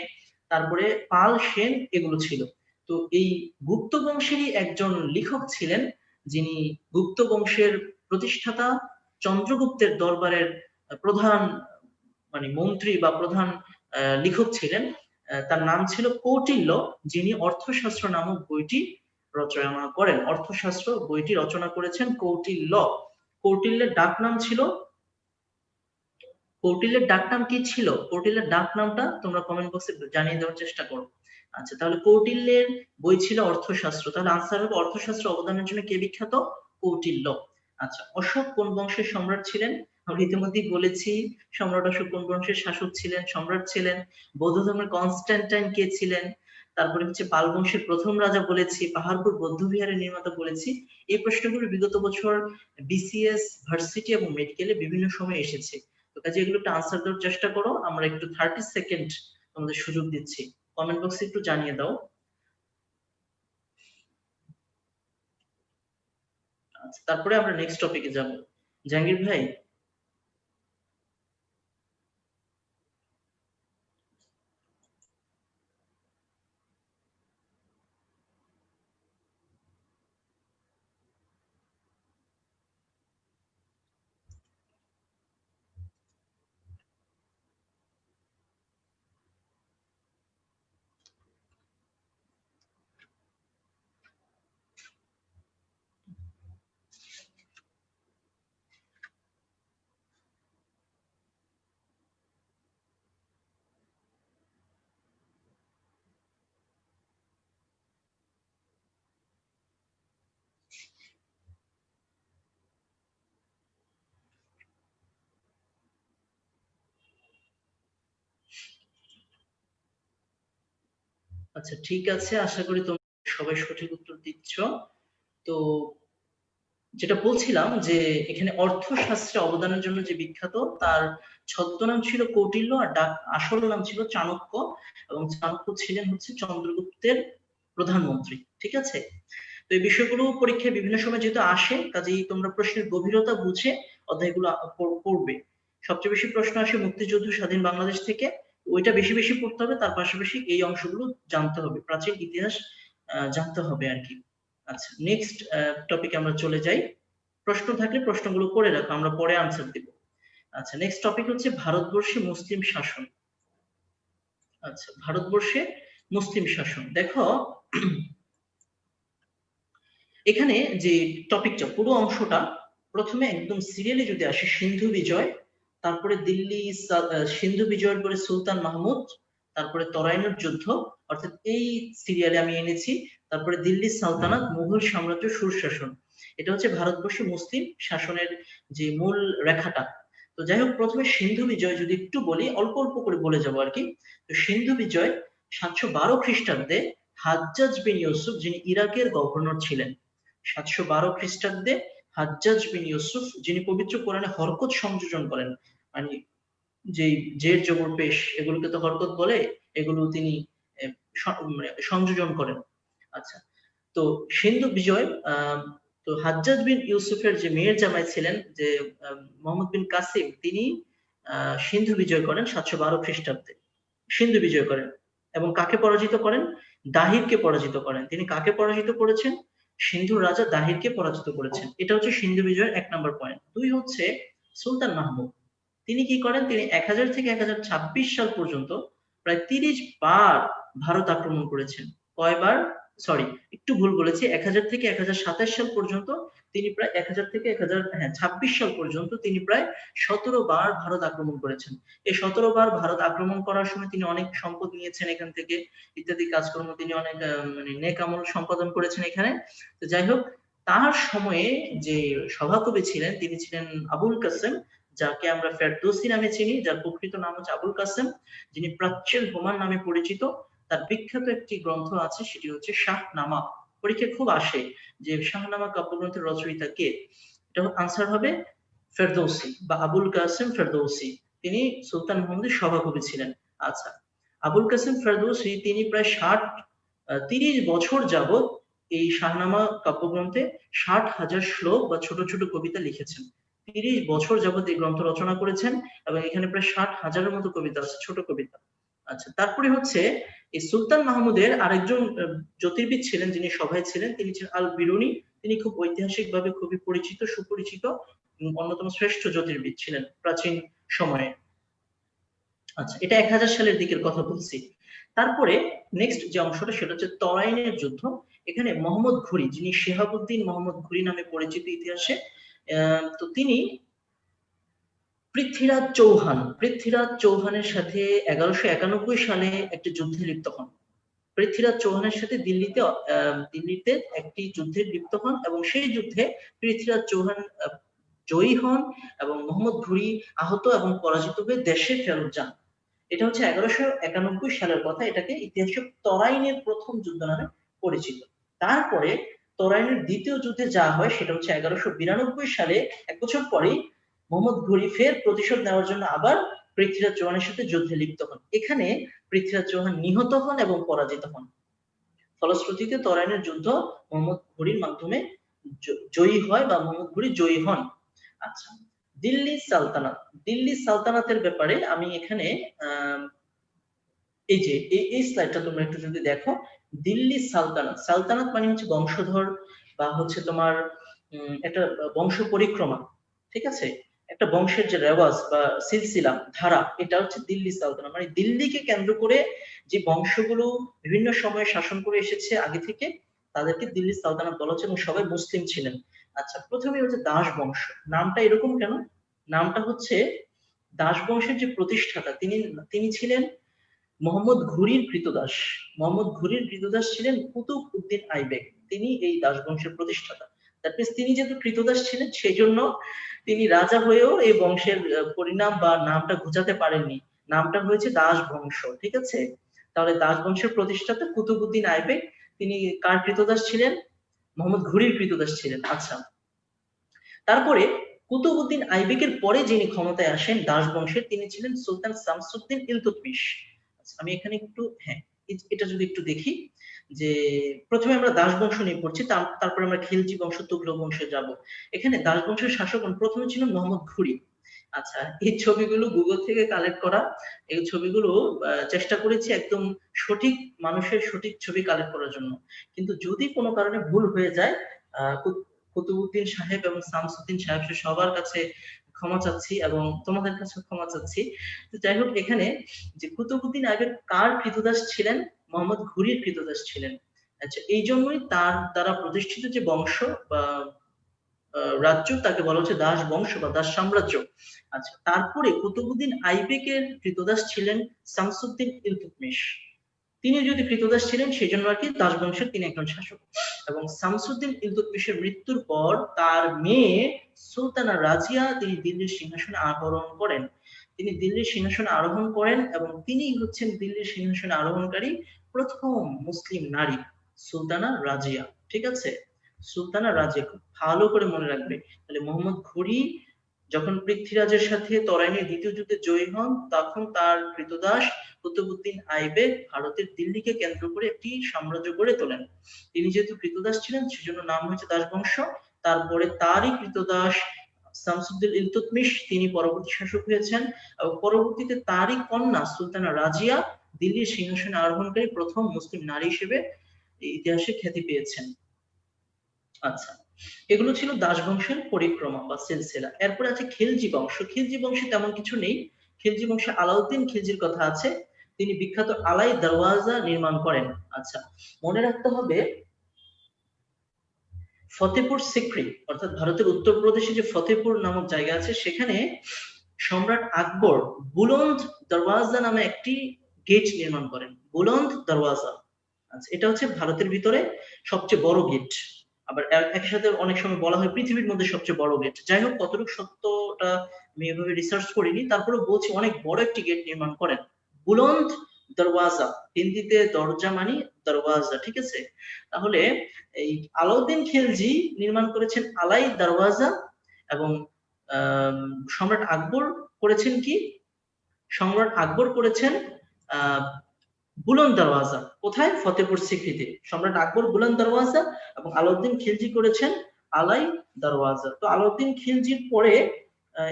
তারপরে পাল, সেন, এগুলো ছিল। তো এই গুপ্ত বংশেরই একজন লেখক ছিলেন, যিনি গুপ্ত বংশের প্রতিষ্ঠাতা চন্দ্রগুপ্তের দরবারের প্রধান মানে মন্ত্রী বা প্রধান লেখক ছিলেন। তার নাম ছিল কৌটিল্য, যিনি অর্থশাস্ত্র নামক বইটি রচনা করেন। অর্থশাস্ত্র বইটি রচনা করেছেন কৌটিল্য। কৌটিল্যের ডাক নাম ছিল, কৌটিল্যের ডাক নাম কি ছিল? কৌটিল্যের ডাক নামটা তোমরা কমেন্ট বক্সে জানিয়ে দেওয়ার চেষ্টা করো। আচ্ছা, তাহলে কৌটিল্যের বই ছিল অর্থশাস্ত্র, তাহলে আনসার হবে অর্থশাস্ত্র অবদানের জন্য কে বিখ্যাত? কৌটিল্য। আচ্ছা, অশোক কোন বংশের সম্রাট ছিলেন? আমরা ইতিমধ্যেই বলেছি, সম্রাট অশোক কোন বংশের শাসক ছিলেন, সম্রাট ছিলেন। বৌদ্ধ ধর্মের কনস্ট্যান্টাইন কে ছিলেন? তারপরে হচ্ছে পাল বংশের প্রথম রাজা বলেছি, পাহাড়পুর বৌদ্ধ বিহারের নির্মাতা বলেছি। এই প্রশ্নগুলো বিগত বছর বিসিএস, ভার্সিটি এবং মেডিকেলে বিভিন্ন সময় এসেছে। তো কাজে এগুলো একটু আনসার দেওয়ার চেষ্টা করো, আমরা একটু 30 সেকেন্ড তোমাদের সুযোগ দিচ্ছি, কমেন্ট বক্সে একটু জানিয়ে দাও। আচ্ছা, তারপরে আমরা নেক্সট টপিকে যাব। জাহাঙ্গীর ভাই? আচ্ছা ঠিক আছে, আশা করি তোমরা সবাই সঠিক উত্তর দিচ্ছ। তো যেটা বলছিলাম যে এখানে অর্থশাস্ত্রে অবদানের জন্য যে বিখ্যাত, তার ছদ্মনাম ছিল কৌটিল্য, আর আসল নাম ছিল চাণক্য, এবং চাণক্য ছিলেন হচ্ছে চন্দ্রগুপ্তের প্রধানমন্ত্রী। ঠিক আছে, তো এই বিষয়গুলো পরীক্ষায় বিভিন্ন সময় যেহেতু আসে, কাজেই তোমরা প্রশ্নের গভীরতা বুঝে অধ্যায়গুলো পড়বে। সবচেয়ে বেশি প্রশ্ন আসে মুক্তিযুদ্ধ স্বাধীন বাংলাদেশ থেকে, ওইটা বেশি বেশি পড়তে হবে, তার পাশাপাশি এই অংশগুলো জানতে হবে, প্রাচীন ইতিহাস জানতে হবে আর কি। আচ্ছা, নেক্সট টপিকে আমরা চলে যাই। প্রশ্ন থাকলে প্রশ্নগুলো করে রাখো, আমরা পরে আনসার দিব। আচ্ছা, নেক্সট টপিক হচ্ছে ভারতবর্ষে মুসলিম শাসন। আচ্ছা, ভারতবর্ষে মুসলিম শাসন দেখো, এখানে যে টপিকটা পুরো অংশটা, প্রথমে একদম সিরিয়ালি যদি আসে, সিন্ধু বিজয়, তারপরে সিন্ধু বিজয়ের পরে সুলতান মাহমুদ, তারপরে তরাইনের যুদ্ধ, অর্থাৎ এই সিরিয়ালে আমি এনেছি। তারপরে দিল্লি সালতানাত, মুঘল সাম্রাজ্য, সুরশাসন। এটা হচ্ছে ভারতবর্ষে মুসলিম শাসনের যে মূল রেখাটা। তো যাই হোক, প্রথমে সিন্ধু বিজয় যদি একটু বলি, অল্প অল্প করে বলে যাবো আর কি। তো সিন্ধু বিজয় 712 খ্রিস্টাব্দে হাজ্জাজ বিন ইউসুফ, যিনি ইরাকের গভর্নর ছিলেন, 712 খ্রিস্টাব্দে হাজ্জাজ বিন ইউসুফ, যিনি পবিত্র কোরআনে হরকত সংযোজন করেন, মানে যে জের জবর পেশ এগুলোকে তো হরকত বলে, এগুলো তিনি মানে সংযোজন করেন। আচ্ছা, তো সিন্ধু বিজয়, তো হাজ্জাজ বিন ইউসুফের যে মেয়ের জামাই ছিলেন, যে মোহাম্মদ বিন কাসিম, তিনি সিন্ধু বিজয় করেন 712 খ্রিস্টাব্দে, সিন্ধু বিজয় করেন। এবং কাকে পরাজিত করেন? দাহিরকে পরাজিত করেন। তিনি কাকে পরাজিত করেছেন? সিন্ধুর রাজা দাহিরকে পরাজিত করেছেন। এটা হচ্ছে সিন্ধু বিজয়ের 1 নম্বর পয়েন্ট। 2 হচ্ছে সুলতান মাহমুদ। তিনি কি করেন? তিনি 1000 থেকে 1026 সাল পর্যন্ত প্রায় 30 বার ভারত আক্রমণ করেছেন। কয়বার? সরি, একটু ভুল বলেছি, 1000 থেকে 1027 সাল পর্যন্ত তিনি প্রায় 1000 থেকে 1026 সাল পর্যন্ত তিনি প্রায় 17 বার ভারত আক্রমণ করেছেন। এই 17 বার ভারত আক্রমণ করার সময় তিনি অনেক সম্পদ নিয়েছেন এখান থেকে, ইত্যাদি কাজকর্ম, তিনি অনেক মানে নেক আমল সম্পাদন করেছেন এখানে। তো যাই হোক, তার সময়ে যে সভাকবি ছিলেন, তিনি ছিলেন আবুল কাসেম, যাকে আমরা ফেরদৌসি নামে চিনি, যার প্রকৃত নাম হচ্ছে আবুল কাসেম, যিনি প্রাচ্যের হুমায়ুন নামে পরিচিত। তার বিখ্যাত একটি গ্রন্থ আছে, সেটি হচ্ছে শাহনামা। পরীক্ষায় খুব আসে যে শাহনামা কাব্যগ্রন্থের রচয়িতা কে। এটা আনসার হবে ফেরদৌসি বা আবুল কাসেম ফেরদৌসি। তিনি সুলতান মাহমুদের সভাকবি ছিলেন। আচ্ছা, আবুল কাসেম ফেরদৌসি তিনি প্রায় 30 বছর যাবত এই শাহনামা কাব্যগ্রন্থে 60,000 শ্লোক বা ছোট ছোট কবিতা লিখেছেন। 30 বছর যাবত এই গ্রন্থ রচনা করেছেন, এবং এখানে প্রায় 60,000-এর মতো কবিতা আছে, ছোট কবিতা। আচ্ছা, তারপরে হচ্ছে এই সুলতান মাহমুদের আরেকজন জ্যোতির্বিদ ছিলেন, যিনি সভায় ছিলেন, তিনি ছিলেন আল বিরুনি। তিনি খুব ঐতিহাসিক ভাবে খুবই পরিচিত, সুপরিচিত, অন্যতম শ্রেষ্ঠ জ্যোতির্বিদ ছিলেন প্রাচীন সময়ে। আচ্ছা, এটা 1000 সালের দিকের কথা বলছি। তারপরে নেক্সট যে অংশটা, সেটা হচ্ছে তরাইনের যুদ্ধ। এখানে মোহাম্মদ ঘুরি, যিনি শেহাবুদ্দিন মোহাম্মদ ঘুরি নামে পরিচিত ইতিহাসে, তো তিনি পৃথ্বীরাজ চৌহানের সাথে 1191 সালে একটি যুদ্ধে লিপ্ত হন। পৃথ্বীরাজ চৌহানের সাথে দিল্লিতে একটি যুদ্ধে লিপ্ত হন, এবং সেই যুদ্ধে পৃথ্বীরাজ চৌহান জয়ী হন, এবং মোহাম্মদ ঘুরি আহত এবং পরাজিত হয়ে দেশে ফেরত যান। এটা হচ্ছে 1191 সালের কথা। এটাকে ইতিহাসে তরাইনের প্রথম যুদ্ধ নামে পরিচিত। তারপরে তরাইনের দ্বিতীয় যুদ্ধে যা হয়, সেটা হচ্ছে 1192 সালে, 1 বছর পরেই মোহাম্মদ ঘুরি ফের প্রতিশোধ নেওয়ার জন্য আবার পৃথ্বীরাজ চৌহানের সাথে যুদ্ধে লিপ্ত হন। এখানে পৃথ্বীরাজ চৌহান নিহত হন এবং পরাজিত হন। ফলশ্রুতিতে তরাইনের যুদ্ধ মোহাম্মদ ঘুরির মাধ্যমে জয়ী হয়, বা মোহাম্মদ ঘুরি জয়ী হন। আচ্ছা, দিল্লি সালতানাতের ব্যাপারে আমি এখানে এই যে এই স্লাইডটা তোমরা একটু যদি দেখো, দিল্লি সালতানাত মানে হচ্ছে বংশধর, বা হচ্ছে তোমার একটা বংশ পরিক্রমা। ঠিক আছে, একটা বংশের যে রেওয়াজ বা সিলসিলা ধারা, এটা হচ্ছে দিল্লি সালতানাত। মানে দিল্লিকে কেন্দ্র করে যে বংশগুলো বিভিন্ন সময়ে শাসন করে এসেছে আগে থেকে, তাদেরকে দিল্লি সালতানাত বলা হচ্ছে, এবং সবাই মুসলিম ছিলেন। আচ্ছা, প্রথমে হচ্ছে দাস বংশ। নামটা এরকম কেন? নামটা হচ্ছে দাস বংশের যে প্রতিষ্ঠাতা, তিনি ছিলেন মোহাম্মদ ঘুরির কৃতদাস। মোহাম্মদ ঘুরির কৃতদাস ছিলেন কুতুব উদ্দিন আইবেক। তিনি এই দাস বংশের প্রতিষ্ঠাতা। দ্যাট মিনস তিনি যেহেতু কৃতদাস ছিলেন, সেই জন্য তিনি রাজা হয়েও এই বংশের পরিণাম বা নামটা ঘুচাতে পারেননি। নামটা হয়েছে দাস বংশ। ঠিক আছে, তাহলে দাস বংশের প্রতিষ্ঠাতা কুতুবউদ্দিন আইবেক, তিনি কার কৃতদাস ছিলেন? মোহাম্মদ ঘুরির কৃতদাস ছিলেন। আচ্ছা, তারপরে কুতুবউদ্দিন আইবেকের পরে যিনি ক্ষমতায় আসেন দাস বংশের, তিনি ছিলেন সুলতান শামসুদ্দিন ইলতুৎমিশ। আচ্ছা, আমি এখানে একটু, হ্যাঁ, এটা যদি একটু দেখি, যে প্রথমে আমরা দাস বংশ নিয়ে পড়ছি, তারপরে আমরা খিলজি বংশ, তুগলক বংশে যাব। এখানে দাস বংশের শাসক প্রথমে ছিলেন মোহাম্মদ ঘুরি। আচ্ছা, এই ছবিগুলো গুগল থেকে কালেক্ট করা, এই ছবিগুলো চেষ্টা করেছি একদম সঠিক মানুষের সঠিক ছবি কালেক্ট করার জন্য, কিন্তু যদি কোনো কারণে ভুল হয়ে যায়, কুতুবউদ্দিন সাহেব এবং শামসুদ্দিন সাহেব সবার কাছে ক্ষমা চাচ্ছি এবং তোমাদের কাছে ক্ষমা চাচ্ছি। তো যাই হোক, এখানে যে কুতুবউদ্দিন আইবেক কার কৃতদাস ছিলেন? মোহাম্মদ ঘুরির কৃতদাস ছিলেন। আচ্ছা, এই জন্যই তার দ্বারা প্রতিষ্ঠিত যে বংশ বা রাজ্য, তাকে বলা হচ্ছে দাস বংশ বা দাস সাম্রাজ্য। আচ্ছা, তারপরে কুতুবউদ্দিন আইবেকের কৃতদাস ছিলেন শামসুদ্দিন ইলতুৎমিশ। তিনি যদি কৃতদাস ছিলেন, সেই জন্য আর কি দাস বংশের তিনি একজন শাসক। এবং শামসুদ্দিন ইলতুৎমিশের মৃত্যুর পর তার মেয়ে সুলতানা রাজিয়া তিনি দিল্লির সিংহাসনে আরোহণ করেন। তিনি দিল্লির সিংহাসনে আরোহণ করেন এবং তিনি হচ্ছেন দিল্লির সিংহাসনে আরোহণকারী প্রথম মুসলিম নারী, সুলতানা রাজিয়া। ঠিক আছে, সুলতানা রাজিয়া, খুব ভালো করে মনে রাখবে। তাহলে মোহাম্মদ ঘুরি যখন পৃথ্বীরাজের সাথে তরাইনের দ্বিতীয় যুদ্ধে জয়ী হন, তখন তার কৃতদাস কুতুবউদ্দিন আইবেক ভারতের দিল্লিকে কেন্দ্র করে একটি সাম্রাজ্য গড়ে তোলেন। তিনি যেহেতু কৃতদাস ছিলেন, সেজন্য নাম হয়েছে দাস বংশ। তারপরে তারই কৃতদাস শামসুদ্দিন ইলতুৎমিশ তিনি পরবর্তী শাসক হয়েছেন এবং পরবর্তীতে তারই কন্যা সুলতানা রাজিয়া দিল্লির সিংহাসনে আরোহণকারী প্রথম মুসলিম নারী হিসেবে ইতিহাসে খ্যাতি পেয়েছেন। আচ্ছা, এগুলো ছিল দাস বংশের পরিক্রমা বা সিলসিলা। এরপরে আছে খিলজি বংশ। খিলজি বংশে তেমন কিছু নেই। খিলজি বংশে আলাউদ্দিন খিলজির কথা আছে, তিনি বিখ্যাত আলাই দরওয়াজা নির্মাণ করেন। আচ্ছা, মনে রাখতে হবে ফতেপুর সিক্রি, অর্থাৎ ভারতের উত্তরপ্রদেশে যে ফতেপুর নামক জায়গা আছে, সেখানে সম্রাট আকবর বুলন্দ দরওয়াজা নামে একটি গেট নির্মাণ করেন। বুলন্দ দরওয়াজা, আচ্ছা, এটা হচ্ছে ভারতের ভিতরে সবচেয়ে বড় গেট। আবার একসাথে অনেক সময় বলা হয় পৃথিবীর মধ্যে সবচেয়ে বড় গেট। যাই হোক, কতটুকু সত্যটা আমি এভাবে রিসার্চ করিনি, তারপরে বলছি অনেক বড় একটি গেট নির্মাণ করেন। বুলন্দ দরওয়াজা, হিন্দিতে দরজা মানে দরওয়াজা। ঠিক আছে, তাহলে এই আলাউদ্দিন খিলজি নির্মাণ করেছেন আলাই দরওয়াজা এবং সম্রাট আকবর করেছেন কি? সম্রাট আকবর করেছেন আহ বুলন্দ দরওয়াজা। কোথায়? ফতেপুর সিক্রিতে। সম্রাট আকবর বুলন্দ দরওয়াজা এবং আলাউদ্দিন খিলজি করেছেন আলাই দরওয়াজা। তো আলাউদ্দিন খিলজির পরে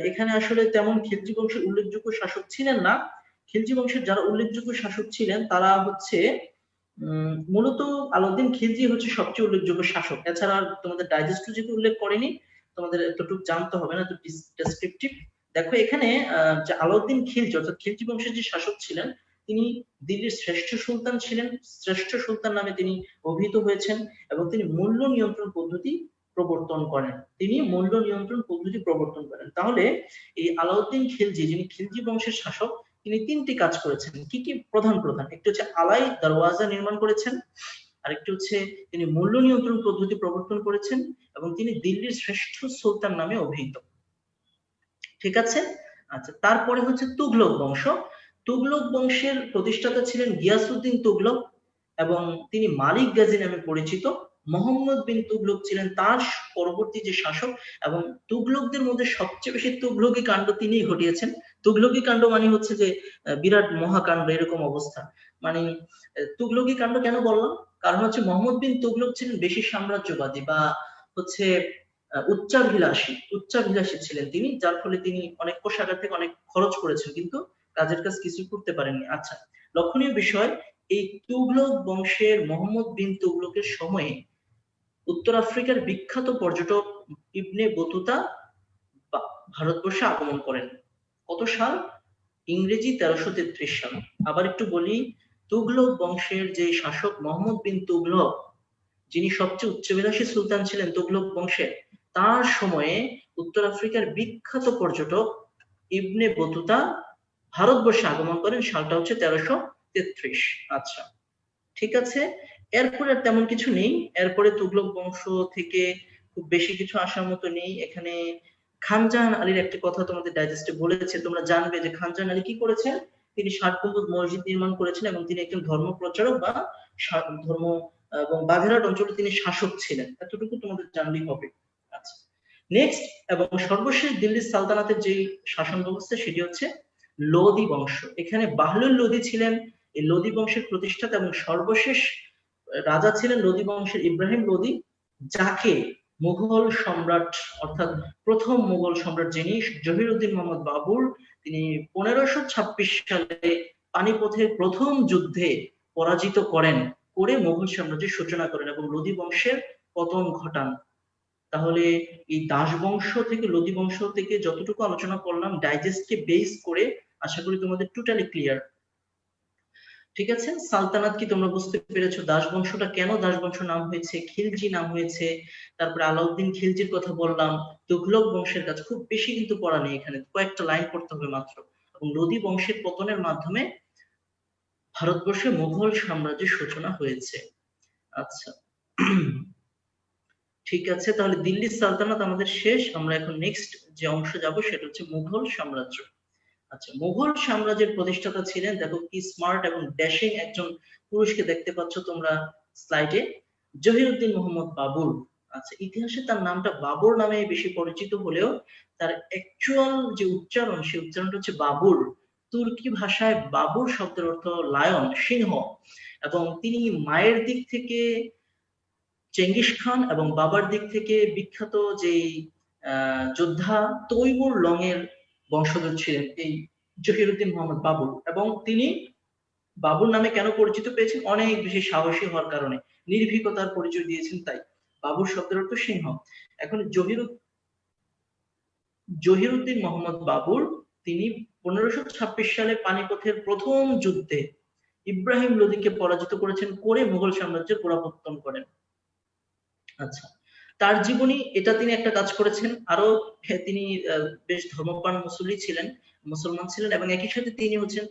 এখানে আসলে তেমন খিলজি বংশের উল্লেখযোগ্য শাসক ছিলেন না। খিলজি বংশের যারা উল্লেখযোগ্য শাসক ছিলেন তারা হচ্ছে মূলত আলাউদ্দিন খিলজি হচ্ছে সবচেয়ে উল্লেখযোগ্য শাসক। এছাড়া তোমাদের ডাইজেস্ট যেহেতু উল্লেখ করেনি, তোমাদের এতটুকু জানতে হবে না, তো ডেসক্রিপটিভ। দেখো এখানে যে আলাউদ্দিন খিলজি অর্থাৎ খিলজি বংশের যে শাসক ছিলেন, তিনি দিল্লির শ্রেষ্ঠ সুলতান ছিলেন। শ্রেষ্ঠ সুলতান নামে তিনি অভিহিত হয়েছেন এবং তিনি মূল্য নিয়ন্ত্রণ পদ্ধতি প্রবর্তন করেন। তিনি মূল্য নিয়ন্ত্রণ পদ্ধতি প্রবর্তন করেন। তাহলে এই আলাউদ্দিন খিলজি, যিনি খিলজি বংশের শাসক, তিনি তিনটি কাজ করেছেন। কি কি? প্রধান প্রধান একটি হচ্ছে আলাই দরওয়াজা নির্মাণ করেছেন, আরেকটি হচ্ছে তিনি মূল্য নিয়ন্ত্রণ পদ্ধতি প্রবর্তন করেছেন এবং তিনি দিল্লির শ্রেষ্ঠ সুলতান নামে অভিহিত। ঠিক আছে, আচ্ছা, তারপরে হচ্ছে তুগলক বংশ। তুগলক বংশের প্রতিষ্ঠাতা ছিলেন গিয়াসউদ্দিন তুগলক এবং তিনি মালিক গাজী নামে পরিচিত। মোহাম্মদ বিন তুগলক ছিলেন তার পরবর্তী যে শাসক এবং তুগলকদের মধ্যে সবচেয়ে বেশি তুগলকি কাণ্ড তিনিই ঘটিয়েছেন। তুগলকি কাণ্ড মানে হচ্ছে যে বিরাট মহাকাণ্ড এরকম অবস্থা। মানে তুগলকি কাণ্ড কেন বললাম? কারণ হচ্ছে মোহাম্মদ বিন তুগলক ছিলেন বেশি সাম্রাজ্যবাদী বা হচ্ছে উচ্চাভিলাষী ছিলেন তিনি, যার ফলে তিনি অনেক কোষাগার থেকে অনেক খরচ করেছেন কিন্তু কাজের কাজ কিছু করতে পারেননি। আচ্ছা, লক্ষণীয় বিষয়, এই তুগলক বংশের মোহাম্মদ বিন তুগলকের সময়ে উত্তর আফ্রিকার বিখ্যাত পর্যটক ইবনে বতুতা ভারতবর্ষে আগমন করেন। কত সাল? ইংরেজি 1333 সাল। আবার একটু বলি, তুগলক বংশের যে শাসক মোহাম্মদ বিন তুগলক, যিনি সবচেয়ে উচ্চাভিলাষী সুলতান ছিলেন তুগলক বংশে, তার সময়ে উত্তর আফ্রিকার বিখ্যাত পর্যটক ইবনে বতুতা ভারতবর্ষে আগমন করেন। সালটা হচ্ছে 1333। আচ্ছা, ঠিক আছে, এরপরে আর তেমন কিছু নেই। এরপরে তুগলক বংশ থেকে খুব বেশি কিছু আসার মতো নেই। এখানে খানজাহান আলীর একটি কথা তোমাদের ডাইজেস্টে বলেছে, তোমরা জানবে যে খানজাহান আলী কি করেছেন। তিনি ৬০ গম্বুজ মসজিদ নির্মাণ করেছেন এবং তিনি একজন ধর্ম প্রচারক বা ধর্ম এবং বাগেরহাট অঞ্চলে তিনি শাসক ছিলেন, এতটুকু তোমাদের জানলেই হবে। আচ্ছা, নেক্সট এবং সর্বশেষ দিল্লির সালতানাতের যে শাসন ব্যবস্থা সেটি হচ্ছে লোদি বংশ। এখানে বাহলুল লোদি ছিলেন এই লোদি বংশের প্রতিষ্ঠাতা এবং সর্বশেষ রাজা ছিলেন লোদি বংশের ইব্রাহিম লোদি, যাকে মুঘল সম্রাট অর্থাৎ প্রথম মুঘল সম্রাট যিনি জহিরুদ্দিন মোহাম্মদ বাবুর, তিনি 1526 সালে পানিপথের প্রথম যুদ্ধে পরাজিত করেন, করে মুঘল সাম্রাজ্যের সূচনা করেন এবং লোদি বংশের পতন ঘটান। তাহলে এই দাস বংশ থেকে লোদি বংশ থেকে যতটুকু আলোচনা করলাম ডাইজেস্টকে বেস করে আশা করি তোমাদের টোটালি ক্লিয়ার। ঠিক আছে, সালতানাত কি তোমরা বুঝতে পেরেছো? দাস বংশটা কেন দাস বংশ নাম হয়েছে, খিলজি নাম হয়েছে, তারপরে আলাউদ্দিন খিলজির কথা বললাম, তুঘলক বংশের কাজ খুব বেশি কিন্তু পড়া নেই, এখানে কয়েকটা লাইন পড়তে হবে মাত্র। এবং লোদি বংশের পতনের মাধ্যমে ভারতবর্ষে মুঘল সাম্রাজ্যের সূচনা হয়েছে। আচ্ছা ঠিক আছে, তাহলে দিল্লি সালতানাত আমাদের শেষ। আমরা এখন নেক্সট যে অংশ যাব সেটা হচ্ছে মুঘল সাম্রাজ্য। আচ্ছা, মুঘল সাম্রাজ্যের প্রতিষ্ঠাতা ছিলেন, দেখো কি স্মার্ট এবং ড্যাশিং একজন পুরুষকে দেখতে পাচ্ছ তোমরা স্লাইডে, জহিরুদ্দিন মোহাম্মদ বাবুর। আচ্ছা, ইতিহাসে তার নামটা বাবর নামে বেশি পরিচিত হলেও তার অ্যাকচুয়াল যে উচ্চারণ সেই উচ্চারণটা হচ্ছে বাবুর। তুর্কি ভাষায় বাবুর শব্দের অর্থ লায়ন, সিংহ, এবং তিনি মায়ের দিক থেকে চেঙ্গিস খান এবং বাবার দিক থেকে বিখ্যাত যে যোদ্ধা তৈমুর লং এর বংশধর ছিলেন এই জহিরুদ্দিন মোহাম্মদ বাবুর। এবং তিনি বাবুর নামে কেন পরিচিত পেয়েছেন? অনেক বেশি সাহসী হওয়ার কারণে, নির্ভীকতার পরিচয় দিয়েছেন তাই। বাবুর শব্দের অর্থ সিংহ। এখন জহিরুদ্দিন মোহাম্মদ বাবুর তিনি 1526 সালে পানিপথের প্রথম যুদ্ধে ইব্রাহিম লোদিকে পরাজিত করেছেন, করে মুঘল সাম্রাজ্যের গোড়াপত্তন করেন। আচ্ছা, তার জীবনী এটা তিনি একটা কাজ করেছেন আরো, তিনি বেশ ধর্মপ্রাণ মুসলমান ছিলেন এবং একই সাথে তিনি হচ্ছেন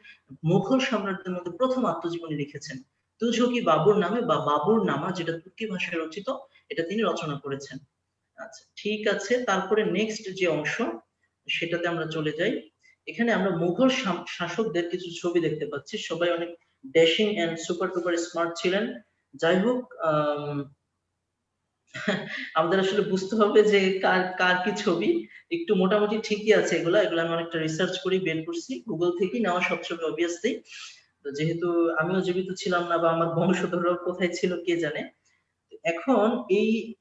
মুঘল সম্রাটদের মধ্যে প্রথম আত্মজীবনী লিখেছেন, তুঝকি বাবুর নামে বা বাবুর নামা, যেটা তুর্কি ভাষায় রচিত, এটা তিনি রচনা করেছেন। আচ্ছা ঠিক আছে, তারপরে নেক্সট যে অংশ সেটাতে আমরা চলে যাই। এখানে আমরা মুঘল শাসকদের কিছু ছবি দেখতে পাচ্ছি, সবাই অনেক dashing and super duper smart ছিলেন। যাই হোক, আমাদের আসলে বুঝতে হবে যে কার কার কি ছবি। একটু মোটামুটি ঠিকই আছে, এগুলো আমি অনেকটা রিসার্চ করি বের করছি, গুগল থেকে নেওয়া সব ছবি অবভিয়াসলি। তো যেহেতু আমিও জীবিত ছিলাম না বা আমার বংশধররা কোথায় ছিল কে জানে। এখন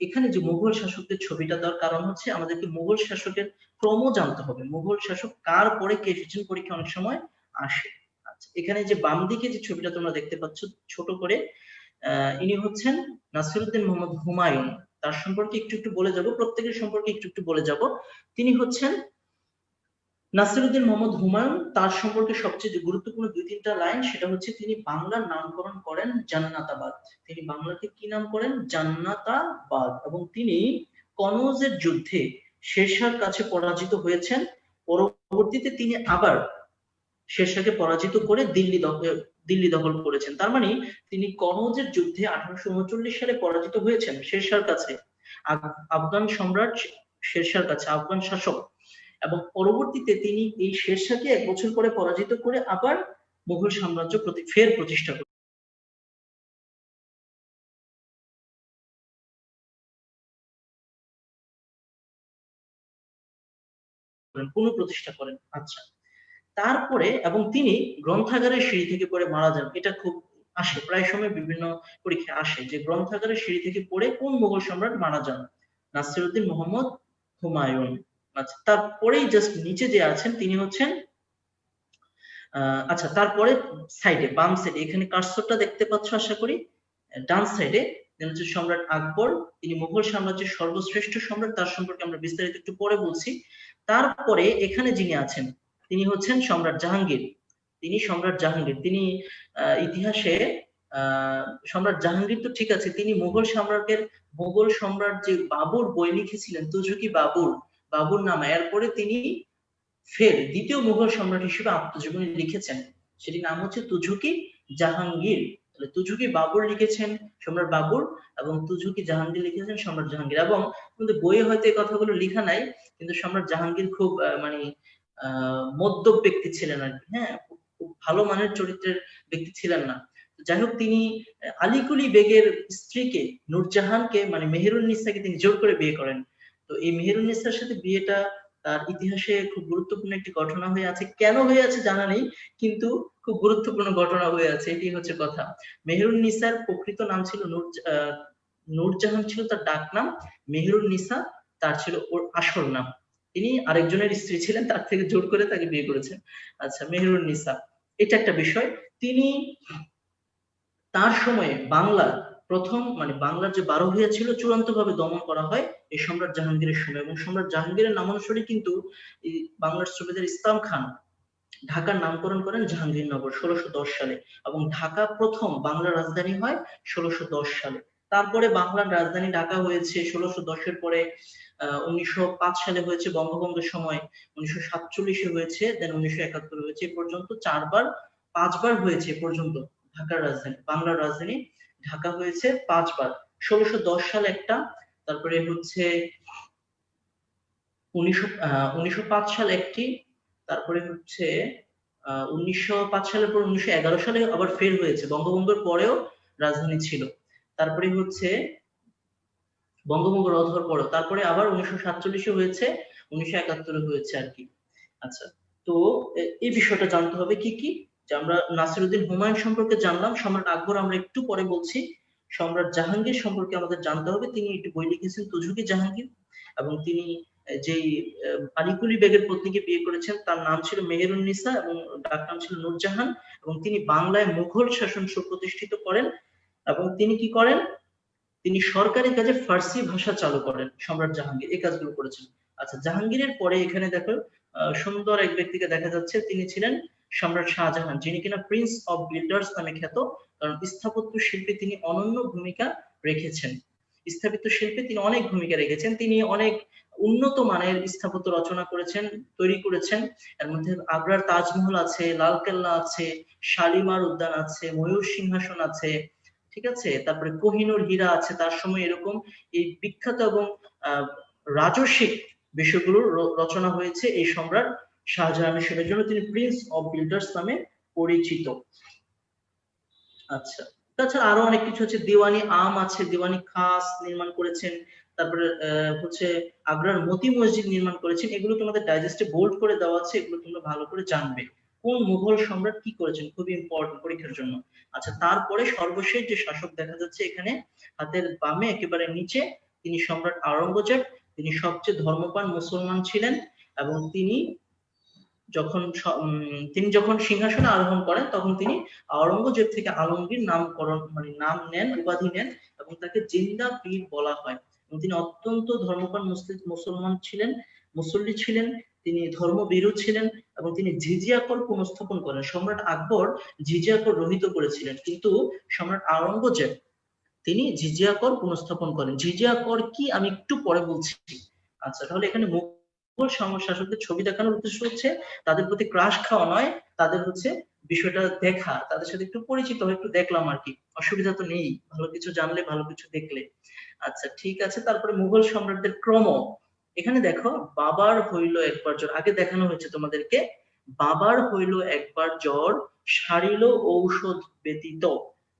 এখানে যে মুঘল শাসকদের ছবিটা দেওয়ার কারণ হচ্ছে আমাদেরকে মুঘল শাসকের ক্রম জানতে হবে, মুঘল শাসক কার পরে কে এসেছেন পরীক্ষা অনেক সময় আসে। আচ্ছা, এখানে যে বাম দিকে যে ছবিটা তোমরা দেখতে পাচ্ছ ছোট করে, ইনি হচ্ছেন নাসিরুদ্দিন মোহাম্মদ হুমায়ুন। তার সম্পর্কে একটু একটু বলে যাব, প্রত্যেকের সম্পর্কে একটু একটু বলে যাব। তিনি হচ্ছেন নাসিরুদ্দিন মোহাম্মদ হুমায়ুন। তার সম্পর্কে সবচেয়ে গুরুত্বপূর্ণ 2-3টা লাইন, সেটা হচ্ছে তিনি বাংলার নামকরণ করেন জান্নাতাবাদ। তিনি বাংলাকে কি নাম করেন? জান্নাতাবাদ। এবং তিনি কনৌজের যুদ্ধে শেরশাহর কাছে পরাজিত হয়েছেন। পরবর্তীতে তিনি আবার শেরশাহকে পরাজিত করে দিল্লি দখল করেছেন। তার মানে তিনি কনৌজের যুদ্ধে 1839 সালে পরাজিত হয়েছেন শেরশাহর কাছে, আফগান সম্রাট শেরশাহর কাছে, আফগান শাসক। এবং পরবর্তীতে তিনি এই শেরশাহকে 1 বছর পরে পরাজিত করে আবার মুঘল সাম্রাজ্য ফের প্রতিষ্ঠা করেন, পুনঃপ্রতিষ্ঠা করেন। আচ্ছা, তারপরে এবং তিনি গ্রন্থাগারের সিঁড়ি থেকে পড়ে মারা যান। এটা খুব আসে, প্রায় সময় বিভিন্ন পরীক্ষা আসে যে গ্রন্থাগারের সিঁড়ি থেকে পড়ে কোন মুঘল সম্রাট মারা যান? নাসিরুদ্দিন মোহাম্মদ হুমায়ুন। আচ্ছা, তারপরেই জাস্ট নিচে যে আছেন তিনি হচ্ছেন আচ্ছা, তারপরে সাইডে বাম সাইডে এখানে কার্সরটা দেখতে পাচ্ছ আশা করি, ডান সাইডে হচ্ছে সম্রাট আকবর। তিনি মুঘল সাম্রাজ্যের সর্বশ্রেষ্ঠ সম্রাট, তার সম্পর্কে আমরা বিস্তারিত একটু পরে বলছি। তারপরে এখানে যিনি আছেন তিনি হচ্ছেন সম্রাট জাহাঙ্গীর। তিনি ইতিহাসে সম্রাট জাহাঙ্গীর তো ঠিক আছে, তিনি মুঘল সম্রাট যে বাবুর বই লিখেছিলেন তুঝুকি বাবুর নামে, এরপরে তিনি ফের দ্বিতীয় মুঘল সম্রাট হিসেবে আত্মজীবনী লিখেছেন, সেটির নাম হচ্ছে তুঝুকি জাহাঙ্গীর। তুঝুকি বাবুর লিখেছেন সম্রাট বাবুর এবং তুঝুকি জাহাঙ্গীর লিখেছেন সম্রাট জাহাঙ্গীর। এবং কিন্তু বইয়ে হয়তো এই কথাগুলো লেখা নাই, কিন্তু সম্রাট জাহাঙ্গীর খুব মানে মদ্যপ ব্যক্তি ছিলেন আর কি, হ্যাঁ, খুব ভালো মানের চরিত্রের ব্যক্তি ছিলেন না। যাই হোক, তিনি আলীকুলি বেগের স্ত্রীকে নূরজাহানকে মানে মেহেরুন্নিসাকে তিনি জোর করে বিয়ে করেন। তো এই মেহেরুন্নিসার সাথে বিয়েটা তার ইতিহাসে খুব গুরুত্বপূর্ণ একটি ঘটনা হয়ে আছে। কেন হয়ে আছে জানা নেই, কিন্তু খুব গুরুত্বপূর্ণ ঘটনা হয়ে আছে, এটি হচ্ছে কথা। মেহেরুন্নিসার প্রকৃত নাম ছিল নূরজাহান ছিল তার ডাক নাম, মেহেরুন্নিসা তার ছিল ওর আসল নাম। তিনি আরেকজনের স্ত্রী ছিলেন, তার থেকে জোর করে তাকে বিয়ে করেছেন। আচ্ছা, মেহেরুন্নিসা, এটা একটা বিষয়। তিনি তার সময়ে বাংলার প্রথম মানে বাংলার যে 12 ভূঁইয়া ছিল চূড়ান্ত ভাবে দমন করা হয় এই সম্রাট জাহাঙ্গীরের সময়, এবং সম্রাট জাহাঙ্গীরের নামানুসারে কিন্তু এই বাংলার সুবেদার ইসলাম খান ঢাকার নামকরণ করেন জাহাঙ্গীরনগর 1610 সালে, এবং ঢাকা প্রথম বাংলার রাজধানী হয় 1610 সালে। তারপরে বাংলার রাজধানী ঢাকা হয়েছে 1610 এর পরে 1905 সালে হয়েছে বঙ্গভঙ্গের সময়, 1947 হয়েছে, দেন 1971 হয়েছে, এ পর্যন্ত 5বার হয়েছে এ পর্যন্ত ঢাকার রাজধানী, বাংলার রাজধানী ঢাকা হয়েছে 5বার। 1610 সালে একটা, তারপরে হচ্ছে 1905 সালে একটি, তারপরে হচ্ছে 1905 সালের পর 1911 সালে আবার ফের হয়েছে, বঙ্গভঙ্গের পরেও রাজধানী ছিল। তারপরে হচ্ছে বঙ্গভঙ্গ রদ হওয়ার পরেও, তারপরে আবার 1947 হয়েছে, 1971 হয়েছে আর কি। আচ্ছা, তো এই বিষয়টা জানতে হবে কি কি, যে আমরা নাসিরউদ্দিন হুমায়ুন সম্পর্কে জানলাম, সম্রাট আকবর আমরা একটু পরে বলছি। সম্রাট জাহাঙ্গীর সম্পর্কে আমাদের জানতে হবে, তিনি একটি বই লিখেছেন তুজুকি জাহাঙ্গীর, এবং তিনি যেই আলীকুলি বেগের পত্নীকে বিয়ে করেছেন তার নাম ছিল মেহেরুন্নিসা এবং ডাক নাম ছিল নূরজাহান, এবং তিনি বাংলায় মুঘল শাসন সুপ্রতিষ্ঠিত করেন। এবং তিনি কি করেন, তিনি সরকারি কাজে ফার্সি ভাষা চালু করেন, সম্রাট জাহাঙ্গীর এই কাজগুলো করেছেন। আচ্ছা, জাহাঙ্গীরের পরে এখানে দেখো সুন্দর এক ব্যক্তিকে দেখা যাচ্ছে, তিনি ছিলেন সম্রাট শাহজাহান, যিনি কিনা প্রিন্স অফ বিল্ডার্স নামে খ্যাত, কারণ স্থাপত্য শিল্পে তিনি অনন্য ভূমিকা রেখেছেন। স্থাপত্য শিল্পে তিনি অনেক ভূমিকা রেখেছেন, তিনি অনেক উন্নত মানের স্থাপত্য রচনা করেছেন, তৈরি করেছেন। এর মধ্যে আগ্রার তাজমহল আছে, লালকেল্লা আছে, শালিমার উদ্যান আছে, ময়ূর সিংহাসন আছে, ঠিক আছে, তারপরে কোহিনূর হীরা আছে তার সময়, এরকম এই বিখ্যাত এবং রাজস্বিক বিষয়গুলোর রচনা হয়েছে এই সম্রাট শাহজাহানের সময়, জন্য তিনি প্রিন্স অফ বিল্ডার্স নামে পরিচিত। আচ্ছা, তাছাড়া আরো অনেক কিছু আছে, দিওয়ানি আম আছে, দিওয়ানি খাস নির্মাণ করেছেন, তারপরে হচ্ছে আগ্রার মতি মসজিদ নির্মাণ করেছেন। এগুলো তোমাদের ডাইজেস্টে বোল্ড করে দেওয়া আছে, এগুলো তোমরা ভালো করে জানবে কোন মুঘল সম্রাট কি করেছেন, খুবই ইম্পর্টেন্ট পরীক্ষার জন্য। আচ্ছা, তারপরে সর্বশেষ যে শাসক দেখা যাচ্ছে এখানে হাতের বামে একেবারে নিচে, তিনি সম্রাট আওরঙ্গজেব। তিনি সবচেয়ে ধর্মপ্রাণ মুসলমান ছিলেন, এবং যখন সিংহাসনে আরোহণ করেন তখন তিনি আওরঙ্গজেব থেকে আলমগীর নামকরণ মানে নাম নেন, উপাধি নেন, এবং তাকে জিন্দা পীর বলা হয়। এবং তিনি অত্যন্ত ধর্মপ্রাণ মুসলমান ছিলেন, মুসল্লি ছিলেন, তিনি ধর্মভীরু ছিলেন, এবং তিনি জিজিয়া কর পুনঃস্থাপন করেন। সম্রাট আকবর জিজিয়া কর রহিত করেছিলেন, কিন্তু সম্রাট আওরঙ্গজেব তিনি জিজিয়া কর পুনঃস্থাপন করেন। জিজিয়া কর কি আমি একটু পরে বলছি। আচ্ছা, তাহলে এখানে মুঘল শাসকদের ছবি দেখানোর উদ্দেশ্য হচ্ছে তাদের প্রতি ক্রাশ খাওয়া নয়, তাদের হচ্ছে বিষয়টা দেখা, তাদের সাথে একটু পরিচিত হয়ে একটু দেখলাম আর কি, অসুবিধা তো নেই, ভালো কিছু জানলে ভালো কিছু দেখলে। আচ্ছা, ঠিক আছে, তারপরে মুঘল সম্রাটদের ক্রম, এখানে দেখো বাবার হইল একবার জ্বর, আগে দেখানো হয়েছে তোমাদেরকে, বাবার হইল একবার জ্বর, সারিল ঔষধ ব্যতীত।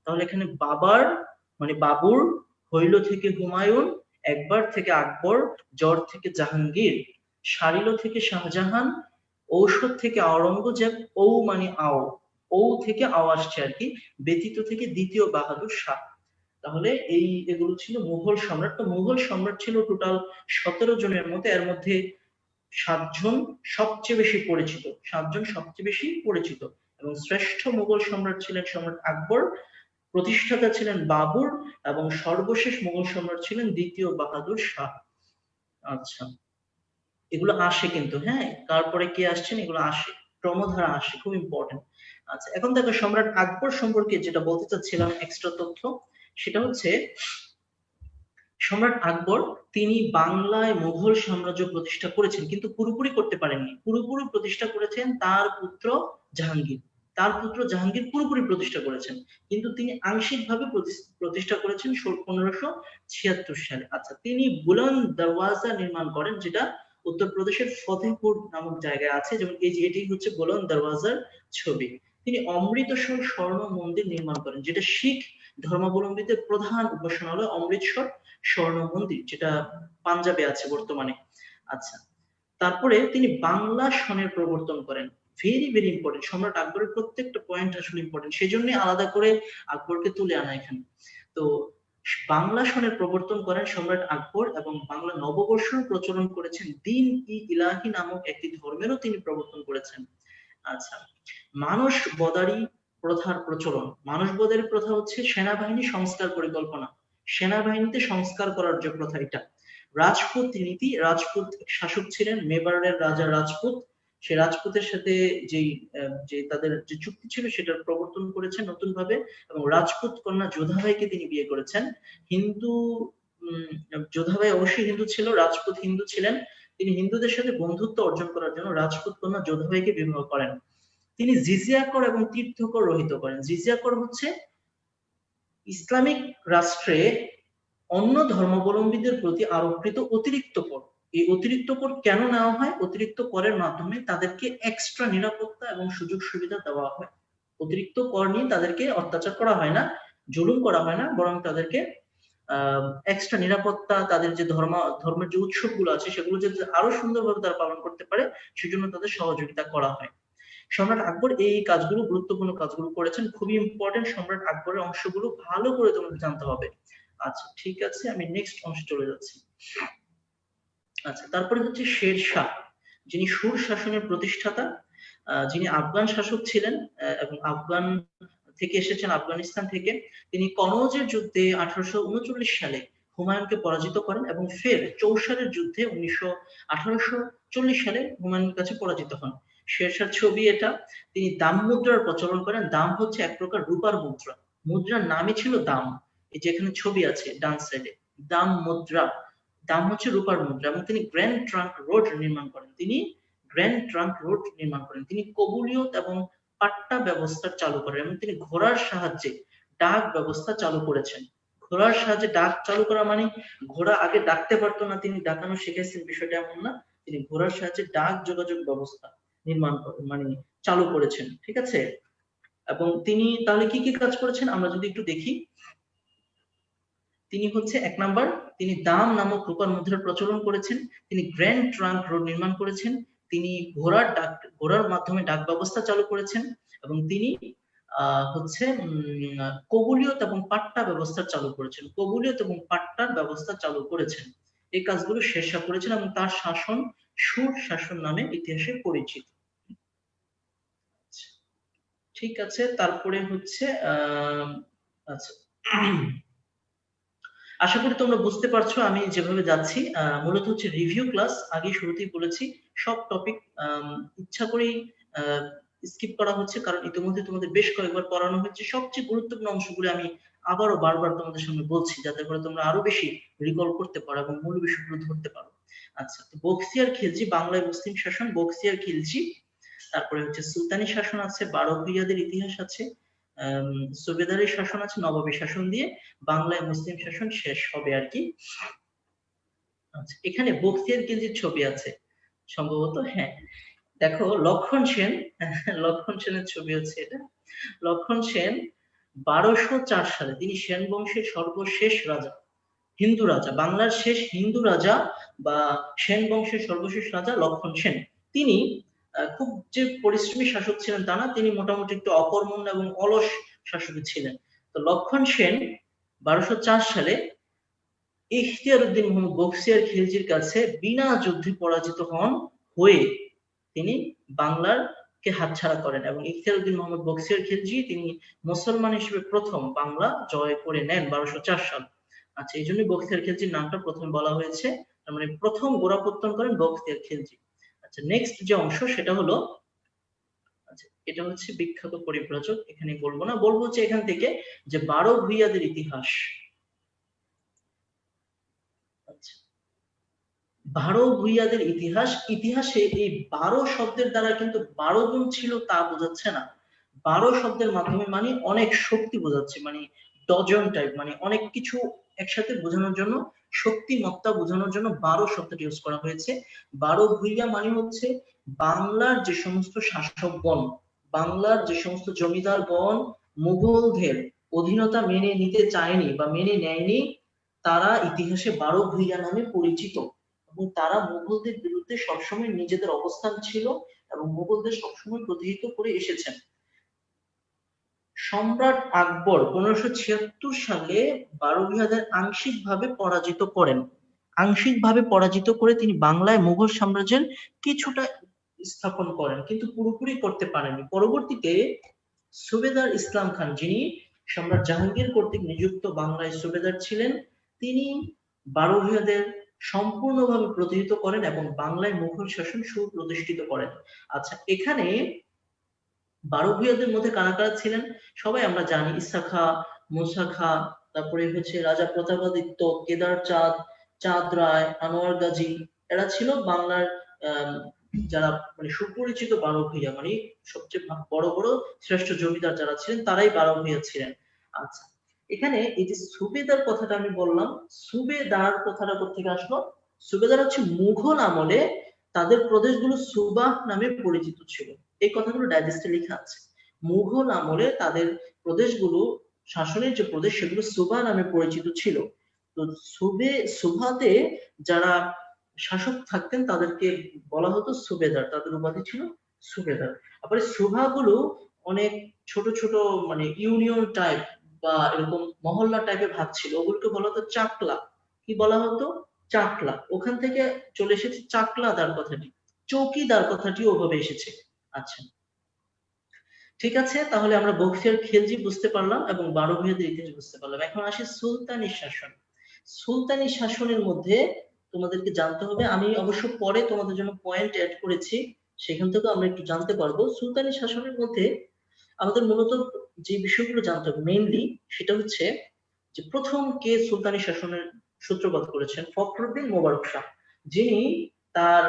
তাহলে এখানে বাবার মানে বাবুর, হইল থেকে হুমায়ুন, একবার থেকে আকবর, জ্বর থেকে জাহাঙ্গীর, সারিল থেকে শাহজাহান, ঔষধ থেকে আওরঙ্গজেব, ঔ মানে আও, ঔ থেকে আও আসছে আর কি, ব্যতীত থেকে দ্বিতীয় বাহাদুর শাহ। তাহলে এগুলো ছিল মুঘল সম্রাট। তো মুঘল সম্রাট ছিল টোটাল 17 জনের মধ্যে, এর মধ্যে 7জন সবচেয়ে বেশি পরিচিত, 7জন সবচেয়ে বেশি পরিচিত, এবং শ্রেষ্ঠ মুঘল সম্রাট ছিলেন সম্রাট আকবর, প্রতিষ্ঠাতা ছিলেন বাবর, এবং সর্বশেষ মুঘল সম্রাট ছিলেন দ্বিতীয় বাহাদুর শাহ। আচ্ছা, এগুলো আসে কিন্তু, হ্যাঁ, তারপরে কে আসছেন এগুলো আসে, ক্রমধারা আসে, খুব ইম্পর্টেন্ট। আচ্ছা, এখন দেখো সম্রাট আকবর সম্পর্কে যেটা বলতে চাচ্ছিলাম এক্সট্রা তথ্য, সেটা হচ্ছে সম্রাট আকবর তিনি বাংলায় মুঘল সাম্রাজ্য প্রতিষ্ঠা করেছেন, কিন্তু পুরোপুরি করতে পারেননি। পুরোপুরি প্রতিষ্ঠা করেছেন তার পুত্র জাহাঙ্গীর, তার পুত্র জাহাঙ্গীর পুরোপুরি প্রতিষ্ঠা করেছেন, কিন্তু তিনি আংশিকভাবে প্রতিষ্ঠা করেছেন 1576 সালে। আচ্ছা, তিনি বুলন্দ দরওয়াজা নির্মাণ করেন, যেটা উত্তরপ্রদেশের ফতেহপুর নামক জায়গায় আছে, যেমন এই যে এটি হচ্ছে বুলন্দ দরওয়াজার ছবি। তিনি অমৃতসর স্বর্ণ মন্দির নির্মাণ করেন, যেটা শিখ ধর্মাবলম্বীদের প্রধান উপাসনালয় অমৃতসর স্বর্ণ মন্দির, যেটা পাঞ্জাবে আছে বর্তমানে। আচ্ছা, তারপরে তিনি বাংলা সনের প্রবর্তন করেন। ভেরি ভেরি ইম্পর্টেন্ট, সম্রাট আকবরের প্রত্যেকটা পয়েন্ট আসলে ইম্পর্টেন্ট, সেই জন্য আলাদা করে আকবরকে তুলে আনা এখানে। তো বাংলা সনের প্রবর্তন করেন সম্রাট আকবর, এবং বাংলা নববর্ষ প্রচলন করেছেন। দিন ই ইলাহি নামক একটি ধর্মেরও তিনি প্রবর্তন করেছেন। আচ্ছা, মানস বদারি প্রথার প্রচলন। মানস বদারি প্রথা হচ্ছে সেনাবাহিনী সংস্কার পরিকল্পনা, সেনাবাহিনীতে সংস্কার করার যে প্রথা এটা। রাজপুত নীতি, রাজপুত শাসক ছিলেন, মেবারের রাজা রাজপুত, সে রাজপুতের সাথে যে তাদের যে চুক্তি ছিল সেটার প্রবর্তন করেছেন নতুন ভাবে, এবং রাজপুত কন্যা যোধাবাইকে তিনি বিয়ে করেছেন। হিন্দু যোধাবাই অবশ্যই হিন্দু ছিল, রাজপুত হিন্দু ছিলেন। তিনি হিন্দুদের সাথে বন্ধুত্ব অর্জন করার জন্য রাজপুত কন্যা যোধাবাইকে বিবাহ করেন। তিনি জিজিয়া কর এবং তীর্থকর রহিত করেন। জিজিয়া কর হচ্ছে ইসলামিক রাষ্ট্রে অন্য ধর্মাবলম্বীদের প্রতি আরোপিত অতিরিক্ত কর। এই অতিরিক্ত কর কেন নেওয়া হয়? অতিরিক্ত করের মাধ্যমে তাদেরকে এক্সট্রা নিরাপত্তা এবং সুযোগ সুবিধা দেওয়া হয়। অতিরিক্ত কর নিয়ে তাদেরকে অত্যাচার করা হয় না, জুলুম করা হয় না, বরং তাদেরকে এক্সট্রা নিরাপত্তা, তাদের যে ধর্মের যে উৎসবগুলো আছে সেগুলো যাতে আরো সুন্দরভাবে তারা পালন করতে পারে সেজন্য তাদের সহযোগিতা করা হয়। সম্রাট আকবর এই কাজগুলো, গুরুত্বপূর্ণ কাজগুলো করেছেন, খুবই ইম্পর্টেন্ট। সম্রাট আকবরের অংশগুলো ভালো করে তোমাকে জানতে হবে। আচ্ছা ঠিক আছে, আমি নেক্সট অংশে চলে যাচ্ছি। আচ্ছা, তারপরে হচ্ছে শের শাহ, যিনি সুর শাসনের প্রতিষ্ঠাতা, যিনি আফগান শাসক ছিলেন, এবং আফগান থেকে এসেছেন, আফগানিস্তান থেকে। তিনি কনৌজের যুদ্ধে 1839 সালে হুমায়ুনকে পরাজিত করেন, এবং ফের চৌসারের যুদ্ধে 1840 সালে হুমায়ুনের কাছে পরাজিত হন। শেরশাহ ছবি এটা। তিনি দাম মুদ্রার প্রচলন করেন। দাম হচ্ছে এক প্রকার রূপার মুদ্রা, মুদ্রার নামই ছিল দাম। এই যে এখানে ছবি আছে ডান সাইডে, দাম মুদ্রা, দাম হচ্ছে রূপার মুদ্রা। এবং তিনি গ্র্যান্ড ট্রাঙ্ক রোড নির্মাণ করেন। তিনি কবুলিয়ত এবং পাট্টা ব্যবস্থা চালু করেন, এবং তিনি ঘোড়ার সাহায্যে ডাক ব্যবস্থা চালু করেছেন। ঘোড়ার সাহায্যে ডাক চালু করা মানে ঘোড়া আগে ডাকতে পারতো না, তিনি ডাকানো শিখেছেন, বিষয়টা এমন না। তিনি ঘোড়ার সাহায্যে ডাক যোগাযোগ ব্যবস্থা নির্মাণ মানে চালু করেছেন, ঠিক আছে। এবং তিনি তাহলে কি কি কাজ করেছেন আমরা যদি একটু দেখি। তিনি হচ্ছে এক নাম্বার, তিনি দাম নামক রূপার মুদ্রার প্রচলন করেছেন। তিনি গ্র্যান্ড ট্রাঙ্ক রোড নির্মাণ করেছেন। তিনি ঘোড়ার মাধ্যমে ডাক ব্যবস্থা চালু করেছেন। এবং তিনি হচ্ছে কবুলিয়ত এবং পাট্টা ব্যবস্থা চালু করেছেন। কবুলিয়ত এবং পাট্টার ব্যবস্থা চালু করেছেন। এই কাজগুলো শেরশাহ করেছেন, এবং তার শাসন সুর শাসন নামে ইতিহাসে পরিচিত। ঠিক আছে, তারপরে হচ্ছে আচ্ছা, আশা করি তোমরা বুঝতে পারছো আমি যেভাবে যাচ্ছি। মূলত হচ্ছে রিভিউ ক্লাস, আগে শুরুতেই বলেছি সব টপিক ইচ্ছা করেই স্কিপ করা হচ্ছে, কারণ ইতিমধ্যে তোমাদের বেশ কয়েকবার পড়ানো হচ্ছে। সবচেয়ে গুরুত্বপূর্ণ অংশগুলো আমি আবারও বারবার তোমাদের সামনে বলছি, যাতে করে তোমরা আরো বেশি রিকল করতে পারো এবং মূল বিষয়গুলো ধরতে পারো। আচ্ছা, তো বখতিয়ার খিলজি, বাংলায় মুসলিম শাসন, বখতিয়ার খিলজি। তারপরে হচ্ছে সুলতানি শাসন আছে, 12 ভূঁইয়াদের ইতিহাস আছে, সুবেদারি শাসন আছে, নবাবী শাসন দিয়ে বাংলায় মুসলিম শাসন শেষ হবে আর কি। আচ্ছা, এখানে বখতিয়ার খিলজির ছবি আছে সম্ভবত, হ্যাঁ দেখো, লক্ষণ সেন, লক্ষণ সেনের ছবি হচ্ছে এটা। লক্ষণ সেন 1204 সালে, তিনি সেন বংশের সর্বশেষ রাজা, হিন্দু রাজা, বাংলার শেষ হিন্দু রাজা বা সেন বংশের সর্বশেষ রাজা লক্ষণ সেন। তিনি খুব যে পরিশ্রমী শাসক ছিলেন তা না, তিনি মোটামুটি একটু অকর্মণ্য এবং অলস শাসক ছিলেন। তো লক্ষণ সেন 1204 সালে ইখতিয়ার উদ্দিন মোহাম্মদ বখতিয়ার খিলজির কাছে বিনা যুদ্ধে পরাজিত হয়ে তিনি বাংলার কে হাতছাড়া করেন, এবং ইখতিয়ার উদ্দিন মোহাম্মদ বখতিয়ার খিলজি তিনি মুসলমান হিসেবে প্রথম বাংলা জয় করে নেন 1204 সাল। আচ্ছা, এই জন্য বখতিয়ার খিলজির নামটা প্রথমে বলা হয়েছে, তার মানে প্রথম গোড়াপত্তন করেন বখতিয়ার খিলজি। আচ্ছা, নেক্সট যে অংশ সেটা হলো, আচ্ছা এটা হচ্ছে বিখ্যাত পরিব্রাজক, এখানে বলবো না, বলবো হচ্ছে এখান থেকে যে 12 ভূঁইয়াদের ইতিহাস। আচ্ছা, 12 ভূঁইয়াদের ইতিহাস। ইতিহাসে এই 12 শব্দের দ্বারা কিন্তু 12 জন ছিল তা বোঝাচ্ছে না। 12 শব্দের মাধ্যমে মানে অনেক শক্তি বোঝাচ্ছে, মানে ডজন টাইপ, মানে অনেক কিছু একসাথে বোঝানোর জন্য, শক্তিমত্তা বোঝানোর জন্য 12 শব্দটি ইউজ করা হয়েছে। 12 ভূঁইয়া মানে হচ্ছে বাংলার যে সমস্ত শাসকগণ, বাংলার যে সমস্ত জমিদারগণ মুঘলদের অধীনতা মেনে নিতে চায়নি বা মেনে নেয়নি, তারা ইতিহাসে 12 ভূঁইয়া নামে পরিচিত, এবং তারা মুঘলদের বিরুদ্ধে সবসময় নিজেদের অবস্থান ছিল এবং মুঘলদের সবসময় প্রতিহিত করে এসেছেন। সম্রাট আকবর 1576 সালে 12 ভূঁইয়াদের আংশিকভাবে পরাজিত করেন। আংশিকভাবে পরাজিত করে তিনি বাংলায় মুঘল সাম্রাজ্যের কিছুটা স্থাপন করেন, কিন্তু পুরোপুরি করতে পারেননি। পরবর্তীতে সুবেদার ইসলাম খান, যিনি সম্রাট জাহাঙ্গীর কর্তৃক নিযুক্ত বাংলায় সুবেদার ছিলেন, তিনি 12 ভূঁইয়াদের সম্পূর্ণভাবে প্রতিহিত করেন এবং বাংলায় মুঘল শাসন সুপ্রতিষ্ঠিত করেন। আচ্ছা, এখানে 12 ভূঁইয়াদের মধ্যে কারা কারা ছিলেন সবাই আমরা জানি। ইসা খা, মুসা খা, তারপরে হচ্ছে রাজা প্রতাপাদিত্য, কেদার চাঁদ, চাঁদ রায়, আনোয়ার গাজী, এরা ছিল বাংলার আহ যারা মানে সুপরিচিত 12 ভূঁইয়া, মানে সবচেয়ে বড় বড় শ্রেষ্ঠ জমিদার যারা ছিলেন তারাই 12 ভূঁইয়া ছিলেন। আচ্ছা, এখানে এই যে সুবেদার কথাটা আমি বললাম, সুবেদার কথাটা কোথেকে আসলো? সুবেদার হচ্ছে মুঘল আমলে তাদের প্রদেশগুলো সুবাহ নামে পরিচিত ছিল। এই কথাগুলো ডাইজেস্টে লেখা আছে। মুঘল আমলে তাদের প্রদেশগুলো, শাসনের যে প্রদেশ, সেগুলো সুবা নামে পরিচিত ছিল। তো সুবাতে যারা শাসক থাকতেন তাদেরকে বলা হতো সুবেদার, তাদের উপাধি ছিল সুবেদার। আবার সুবাগুলো অনেক ছোট ছোট মানে ইউনিয়ন টাইপ বা এরকম মহল্লা টাইপের ভাগ ছিল, ওগুলোকে বলা হতো চাকলা। কি বলা হতো? চাকলা। ওখান থেকে চলে এসেছে চাকলাদার কথাটি, চৌকিদার কথাটি ওভাবে এসেছে। আচ্ছা, ঠিক আছে, তাহলে আমরা বখতিয়ার খিলজি বুঝতে পারলাম এবং 12 ভূঁইয়াদের ইতিহাস বুঝতে পারলাম। এখন আসি সুলতানি শাসন। সুলতানি শাসনের মধ্যে তোমাদেরকে জানতে হবে, আমি অবশ্য পরে তোমাদের জন্য পয়েন্ট অ্যাড করেছি, সেখান থেকে আমরা একটু জানতে পারবো। সুলতানি শাসনের মধ্যে আমাদের মূলত যে বিষয়গুলো জানতে হবে মেইনলি, সেটা হচ্ছে যে প্রথম কে সুলতানি শাসনের সূত্রপাত করেছেন? ফখরুদ্দিন মোবারক শাহ, যিনি তার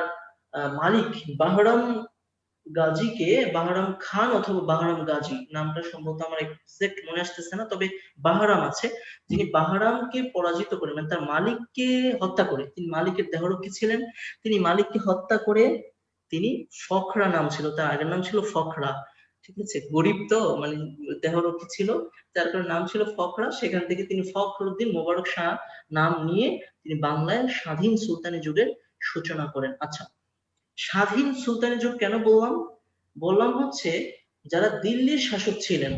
মালিক বাহরাম গাজীকে, বাহরাম খান অথবা বাহরাম গাজী, নামটা সম্ভবত আমার এক্সাক্ট মনে আসতেছে না, তবে বাহরাম আছে, যিনি বাহরামকে পরাজিত করে, মানে তার মালিককে হত্যা করে, তিনি মালিকের দেহরক্ষী ছিলেন, তিনি মালিককে হত্যা করে, তিনি ফখরা নাম ছিল, তার আগের নাম ছিল ফখরা, ঠিক আছে, গরিব তো মানে দেহরক্ষী ছিল, যার কারণে নাম ছিল ফখরা, সেখান থেকে তিনি ফখরুদ্দিন মোবারক শাহ নাম নিয়ে তিনি বাংলায় স্বাধীন সুলতানি যুগের সূচনা করেন। আচ্ছা, স্বাধীন সুলতানি যুগ কেন বললাম? বললাম হচ্ছে যারা দিল্লির শাসক ছিলেন,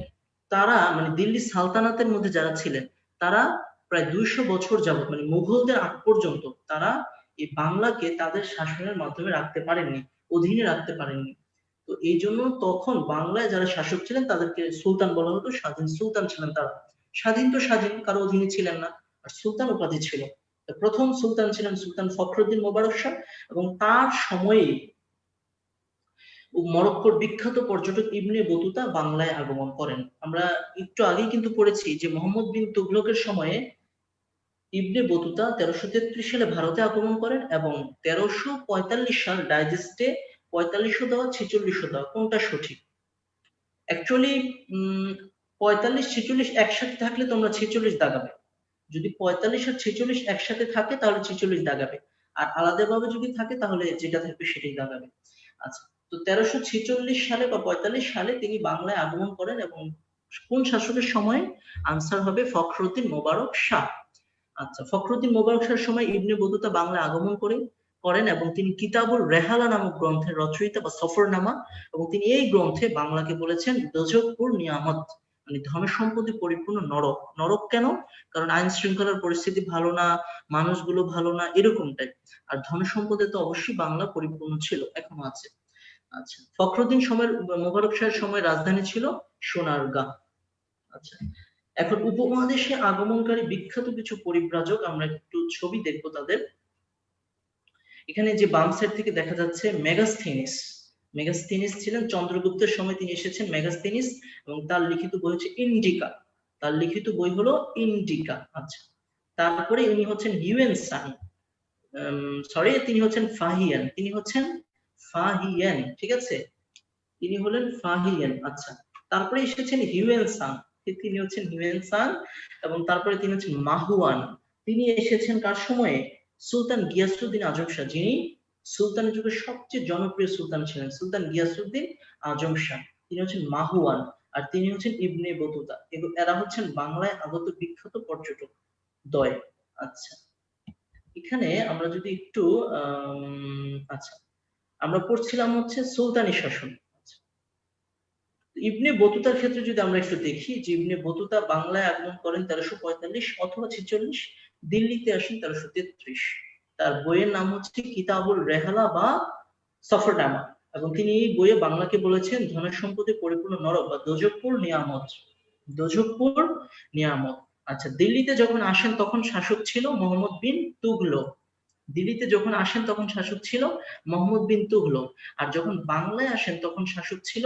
তারা মানে দিল্লি সালতানাতের মধ্যে যারা ছিলেন, তারা প্রায় 200 বছর যাবত, মানে মুঘলদের আগ পর্যন্ত তারা এই বাংলাকে তাদের শাসনের মাধ্যমে রাখতে পারেননি, অধীনে রাখতে পারেননি। তো এই জন্য তখন বাংলায় যারা শাসক ছিলেন তাদেরকে সুলতান বলা হতো, স্বাধীন সুলতান ছিলেন তারা। স্বাধীন তো স্বাধীন, কারো অধীনে ছিলেন না, আর সুলতান উপাধি ছিল। তো প্রথম সুলতান ছিলেন সুলতান ফখরুদ্দিন মোবারক শাহ, এবং তার সময়ে মরক্কোর বিখ্যাত পর্যটক ইবনে বতুতা বাংলায় আগমন করেন। আমরা একটু আগেই কিন্তু পড়েছি যে মোহাম্মদ বিন তুগলকের সময়ে ইবনে বতুতা 1333 সালে ভারতে আগমন করেন, এবং 1345 সাল ডাইজেস্টে 4500 দেওয়া 4600 দেওয়া কোনটা সঠিক? অ্যাকচুয়ালি 45 46 একসাথে থাকলে তোমরা 46 দাগাবে, যদি 45 আর 46 একসাথে থাকে তাহলে 46 দাগাবে, আর আলাদাভাবে যদি থাকে তাহলে যেটা থাকবে সেটাই দাগাবে। আচ্ছা, তো 1346 সালে বা 45 সালে তিনি বাংলায় আগমন করেন, এবং কোন শাসকের সময়? আনসার হবে ফখরুদ্দিন মোবারক শাহ। আচ্ছা, ফখরুদ্দিন মোবারক শাহের সময় ইবনে বতুতা বাংলায় আগমন করেন, এবং তিনি কিতাবুল রেহালা নামক গ্রন্থের রচয়িতা বা সফরনামা, এবং তিনি এই গ্রন্থে বাংলাকে বলেছেন দোজখপুর নিয়ামত, মানে ধন সম্পদে পরিপূর্ণ নরক। নরক কেন? কারণ আইন শৃঙ্খলার পরিস্থিতি ভালো না, মানুষগুলো ভালো না, এরকমটাই। আর ধন সম্পদে তো অবশ্যই বাংলা পরিপূর্ণ ছিল, এখনো আছে। আচ্ছা, ফখরুদ্দিন সময়ের মোবারক শাহের সময় রাজধানী ছিল সোনারগাঁ। আচ্ছা, এখন উপমহাদেশে আগমনকারী বিখ্যাত কিছু পরিব্রাজক, আমরা একটু ছবি দেখবো তাদের। এখানে যে বাম সাইড থেকে দেখা যাচ্ছে মেগাস্থিনিস। মেগাস্থিনিস ছিলেন চন্দ্রগুপ্তের সময় তিনি এসেছেন, মেগাস্থিনিস, এবং তার লিখিত বই হচ্ছে ইন্ডিকা। তার লিখিত বই হলো ইন্ডিকা। আচ্ছা, তারপরে ইনি হচ্ছেন হিউয়েন সাং, সরি তিনি হচ্ছেন ফাহিয়ান, তিনি হচ্ছেন ফাহিয়ান, ঠিক আছে, তিনি হলেন ফাহিয়ান। আচ্ছা, তারপরে এসেছেন হিউয়েন সাং, তিনি হচ্ছেন হিউয়েন সাং, এবং তারপরে তিনি হচ্ছেন মাহুয়ান। তিনি এসেছেন কার সময়ে? সুলতান গিয়াসুদ্দিন আজম শাহ, যিনি সুলতানের যুগের সবচেয়ে জনপ্রিয় সুলতান ছিলেন, সুলতান গিয়াসুদ্দিন আজম শাহ। তিনি হচ্ছেন মাহুয়ান, আর তিনি হচ্ছেন ইবনে বতুতা। কিন্তু এরা হচ্ছেন বাংলায় আগত বিখ্যাত পর্যটক দ্বয়। আচ্ছা, এখানে আমরা যদি একটু আচ্ছা, আমরা পড়ছিলাম হচ্ছে সুলতানি শাসন। আচ্ছা, ইবনে বতুতার ক্ষেত্রে যদি আমরা একটু দেখি যে ইবনে বতুতা বাংলায় আগমন করেন 1345 অথবা 46, দিল্লিতে আসেন 1333। তার বইয়ের নাম হচ্ছে কিতাবুল রেহলা বা সফরনামা, এবং তিনি এই বইয়ে বাংলাকে বলেছেন ধন সম্পদে পরিপূর্ণ নরক বা দোজখপুর নিয়ামত। দোজখপুর নিয়ামত। আচ্ছা, দিল্লিতে যখন আসেন তখন শাসক ছিল মোহাম্মদ বিন তুগলক। দিল্লিতে যখন আসেন তখন শাসক ছিল মোহাম্মদ বিন তুগলক, আর যখন বাংলায় আসেন তখন শাসক ছিল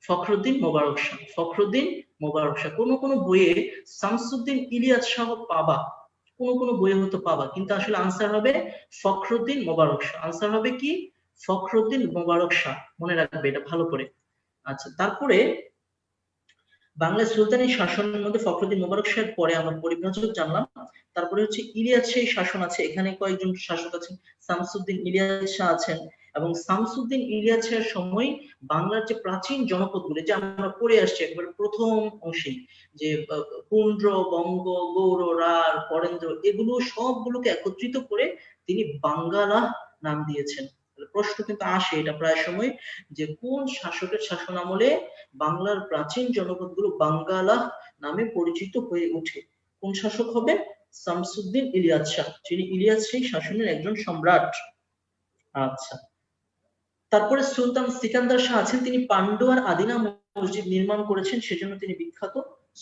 ফখরুদ্দিন মোবারক শাহ। ফখরুদ্দিন মোবারক শাহ। কোন কোন বইয়ে শামসুদ্দিন ইলিয়াস শাহ পাবা, কোন কোন বইয়ে হয়তো পাবা, কিন্তু আসলে আনসার হবে ফখরুদ্দিন মোবারক শাহ। আনসার হবে কি? ফখরুদ্দিন মোবারক শাহ। মনে রাখবে এটা ভালো করে। আচ্ছা, তারপরে বাংলার সুলতানি শাসনের মধ্যে ফখরুদ্দিন মোবারক শাহের পরে আমরা পরিব্রাজক জানলাম। তারপরে হচ্ছে ইলিয়াস শাহী শাসন আছে, এখানে কয়েকজন শাসক আছেন। শামসুদ্দিন ইলিয়াস শাহ আছেন, এবং শামসুদ্দিন ইলিয়াস শাহের সময় বাংলার যে প্রাচীন জনপদগুলি যে আমরা পড়ে আসছি একবার প্রথম অংশে, যে পুন্ড্র, বঙ্গ, গৌড়, রাঢ়, বরেন্দ্র, এগুলো সবগুলোকে একত্রিত করে তিনি বাঙ্গালা নাম দিয়েছেন। প্রশ্ন কিন্তু আসে এটা প্রায় সময়, যে কোন শাসকের শাসন আমলে বাংলার প্রাচীন জনপদগুলো বাঙ্গালা নামে পরিচিত হয়ে ওঠে? কোন শাসক হবে? শামসুদ্দিন ইলিয়াস শাহ, যিনি ইলিয়াস শাহী শাসনের একজন সম্রাট। আচ্ছা, তারপরে সুলতান সিকান্দার শাহ আছেন, তিনি পান্ডুয়ার আদিনা মসজিদ নির্মাণ করেছেন, সেজন্য তিনি বিখ্যাত।